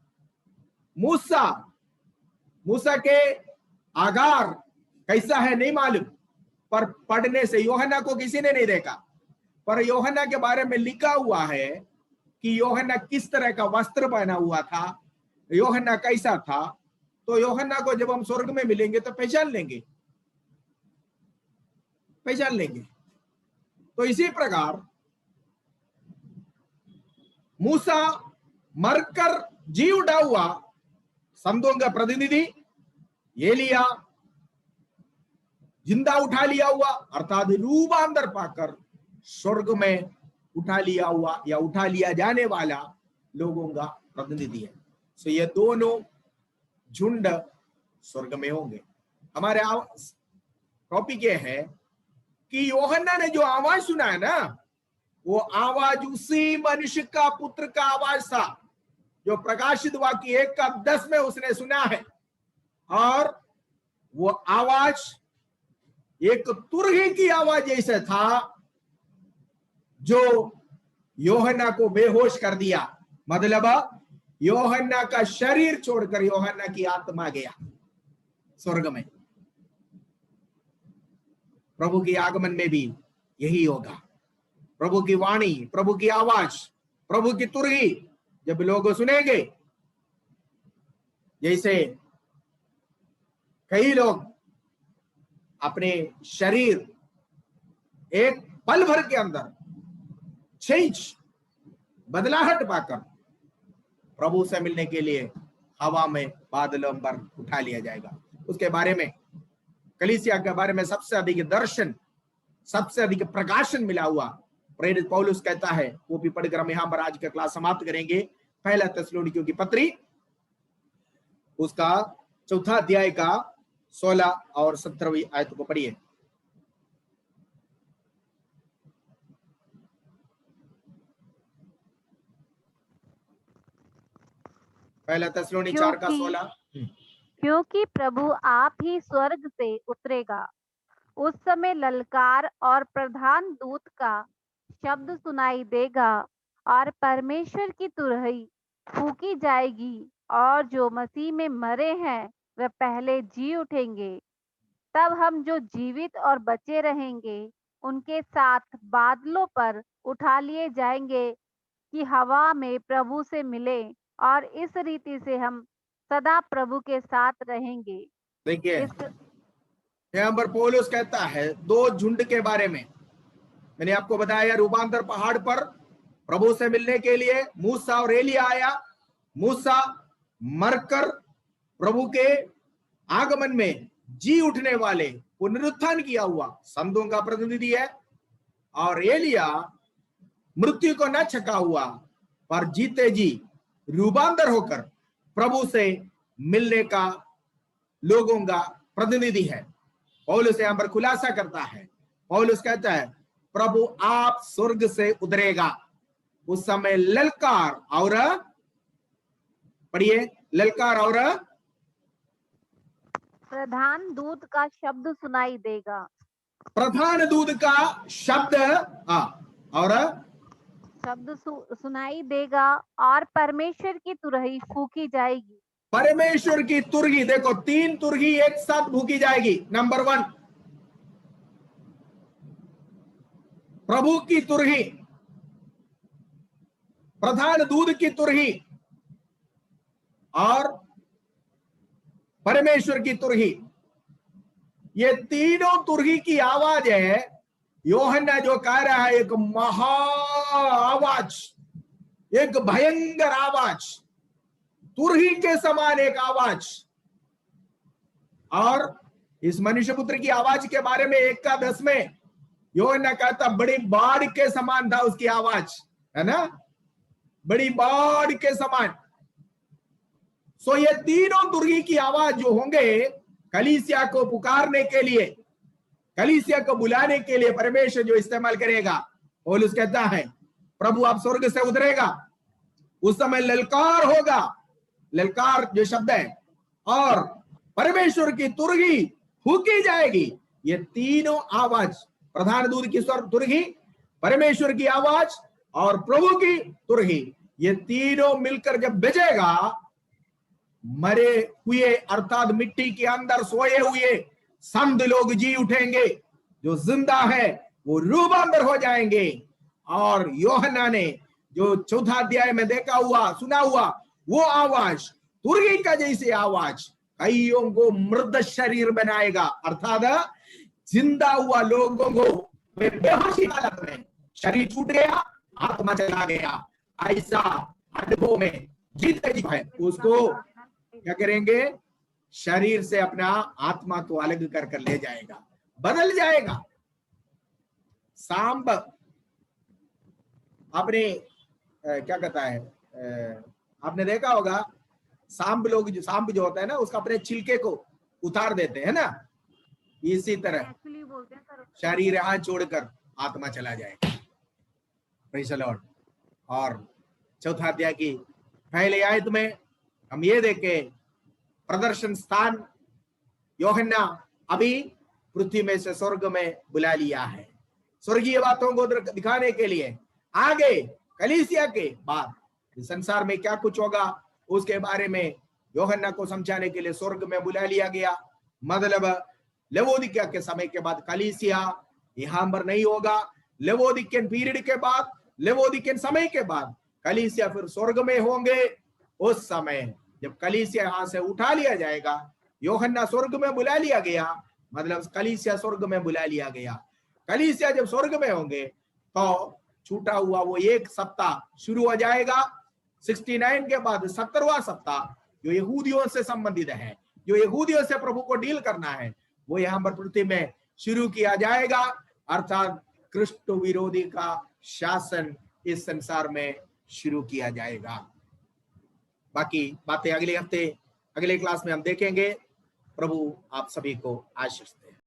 मूसा के आकार कैसा है नहीं मालूम, पर पढ़ने से, यूहन्ना को किसी ने नहीं देखा, पर यूहन्ना के बारे में लिखा हुआ है कि यूहन्ना किस तरह का वस्त्र पहना हुआ था, यूहन्ना कैसा था। तो यूहन्ना को जब हम स्वर्ग में मिलेंगे तो पहचान लेंगे। तो इसी प्रकार मूसा मरकर जी उठा हुआ संतों का प्रतिनिधि, एलिया जिंदा उठा लिया हुआ अर्थात रूपांतर पाकर स्वर्ग में उठा लिया हुआ या उठा लिया जाने वाला लोगों का प्रतिनिधि है। सो ये दोनों झुंड स्वर्ग में होंगे। हमारे टॉपिक ये है कि यूहन्ना ने जो आवाज सुना है ना, वो आवाज उसी मनुष्य का पुत्र का आवाज था जो प्रकाशित वाक्य 1:10 में उसने सुना है। और वो आवाज एक तुरही की आवाज जैसे था जो यूहन्ना को बेहोश कर दिया। मतलब यूहन्ना का शरीर छोड़कर यूहन्ना की आत्मा गया स्वर्ग में। प्रभु के आगमन में भी यही होगा। प्रभु की वाणी, प्रभु की आवाज, प्रभु की तुरही जब लोग सुनेंगे, जैसे कई लोग अपने शरीर एक पल भर के अंदर चेंज, बदलाहट पाकर प्रभु से मिलने के लिए हवा में, बादलों पर उठा लिया जाएगा। उसके बारे में, कलीसिया के बारे में सबसे अधिक दर्शन, सबसे अधिक प्रकाशन मिला हुआ प्रेरित पौलुस कहता है, वो भी पढ़कर हम यहाँ पर आज का क्लास समाप्त करेंगे। पहला थिस्सलुनीकियों की पत्री, उसका 4 अध्याय का 16 और 17वीं आयत को पढ़िए। पहला थिस्सलुनी 4 का 16। क्योंकि प्रभु आप ही स्वर्ग से उतरेगा, उस समय ललकार और प्रधान दूत का शब्द सुनाई देगा और परमेश्वर की तुरही फूंकी जाएगी, और जो मसीह में मरे हैं वे पहले जी उठेंगे। तब हम जो जीवित और बचे रहेंगे उनके साथ बादलों पर उठा लिए जाएंगे कि हवा में प्रभु से मिले, और इस रीति से हम सदा प्रभु के साथ रहेंगे। देखिए यहाँ पर पौलुस कहता है 2 झुंड के बारे में। मैंने आपको बताया रूपांतर पहाड़ पर प्रभु से मिलने के लिए मूसा और एलिया आया। मूसा मरकर प्रभु के आगमन में जी उठने वाले, पुनरुत्थान किया हुआ संतों का प्रतिनिधि है, और एलिया मृत्यु को न छका हुआ पर जीते जी रूपांतर होकर प्रभु से मिलने का लोगों का प्रतिनिधि है। पौलुस यहां पर खुलासा करता है। पौलुस कहता है प्रभु आप स्वर्ग से उतरेगा, उस समय ललकार और, पढ़िए, ललकार और प्रधान दूत का शब्द सुनाई देगा। प्रधान दूत का शब्द और शब्द सुनाई देगा, और परमेश्वर की तुरही फूंकी जाएगी। परमेश्वर की तुरही, देखो 3 तुरही एक साथ फूंकी जाएगी। नंबर 1 प्रभु की तुरही, प्रधान दूत की तुरही और परमेश्वर की तुरही। ये तीनों तुरही की आवाज है। यूहन्ना जो कह रहा है, एक महा आवाज, एक भयंकर आवाज, तुरही के समान एक आवाज। और इस मनुष्य पुत्र की आवाज के बारे में 1 का 10 में यूहन्ना कहता बड़ी बाढ़ के समान था उसकी आवाज, है ना, बड़ी बाढ़ के समान। सो ये तीनों तुरही की आवाज जो होंगे कलीसिया को पुकारने के लिए, कलीसिया को बुलाने के लिए परमेश्वर जो इस्तेमाल करेगा। पौलुस कहता है प्रभु आप स्वर्ग से उतरेगा, उस समय ललकार होगा, ललकार जो शब्द है, और परमेश्वर की तुरही फूंकी जाएगी। ये तीनों आवाज, प्रधान दूत की तुरही, परमेश्वर की आवाज और प्रभु की तुरही, ये तीनों मिलकर जब बजेगा, मरे हुए अर्थात मिट्टी के अंदर सोए हुए संत लोग जी उठेंगे, जो जिंदा है वो रूपांतर हो जाएंगे। और यूहन्ना ने जो 4 अध्याय में देखा हुआ, सुना हुआ वो आवाज, तुरही का जैसी आवाज कईयों को मृत शरीर बनाएगा, अर्थात जिंदा हुआ लोगों को वे बेहोशी हालत में, शरीर छूट गया, आत्मा चला गया, ऐसा अनुभव में जीते जी है उसको क्या करेंगे, शरीर से अपना आत्मा को अलग कर ले जाएगा, बदल जाएगा। सांप आपने क्या कहता है, आपने देखा होगा सांप लोग, जो सांप जो होता है ना, उसका अपने छिलके को उतार देते हैं ना, इसी तरह शरीर यहाँ छोड़कर आत्मा चला जाएगा। Praise the Lord. और 4 अध्याय की पहले आयत में हम ये देखे प्रदर्शन स्थान यूहन्ना अभी पृथ्वी में से स्वर्ग में बुला लिया है, स्वर्गीय बातों को दिखाने के लिए। आगे कलीसिया के बाद संसार में क्या कुछ होगा उसके बारे में यूहन्ना को समझाने के लिए स्वर्ग में बुला लिया गया। मतलब लवोदिकिया के समय के बाद कलीसिया यहां पर नहीं होगा। लवोदिकियन पीरियड के बाद, लवोदिकियन समय के बाद कलीसिया फिर स्वर्ग में होंगे। उस समय जब कलीसिया यहां से उठा लिया जाएगा, यूहन्ना स्वर्ग में बुला लिया गया, मतलब कलीसिया स्वर्ग में बुला लिया गया। कलीसिया जब स्वर्ग में होंगे तो छूटा हुआ वो 1 सप्ताह शुरू हो जाएगा। 69 के बाद 70वां सप्ताह जो यहूदियों से संबंधित है, जो यहूदियों से प्रभु को डील करना है, वो यहाँ पर पृथ्वी में शुरू किया जाएगा। अर्थात क्रिस्त विरोधी का शासन इस संसार में शुरू किया जाएगा। बाकी बातें अगले हफ्ते अगले क्लास में हम देखेंगे। प्रभु आप सभी को आशीष दे।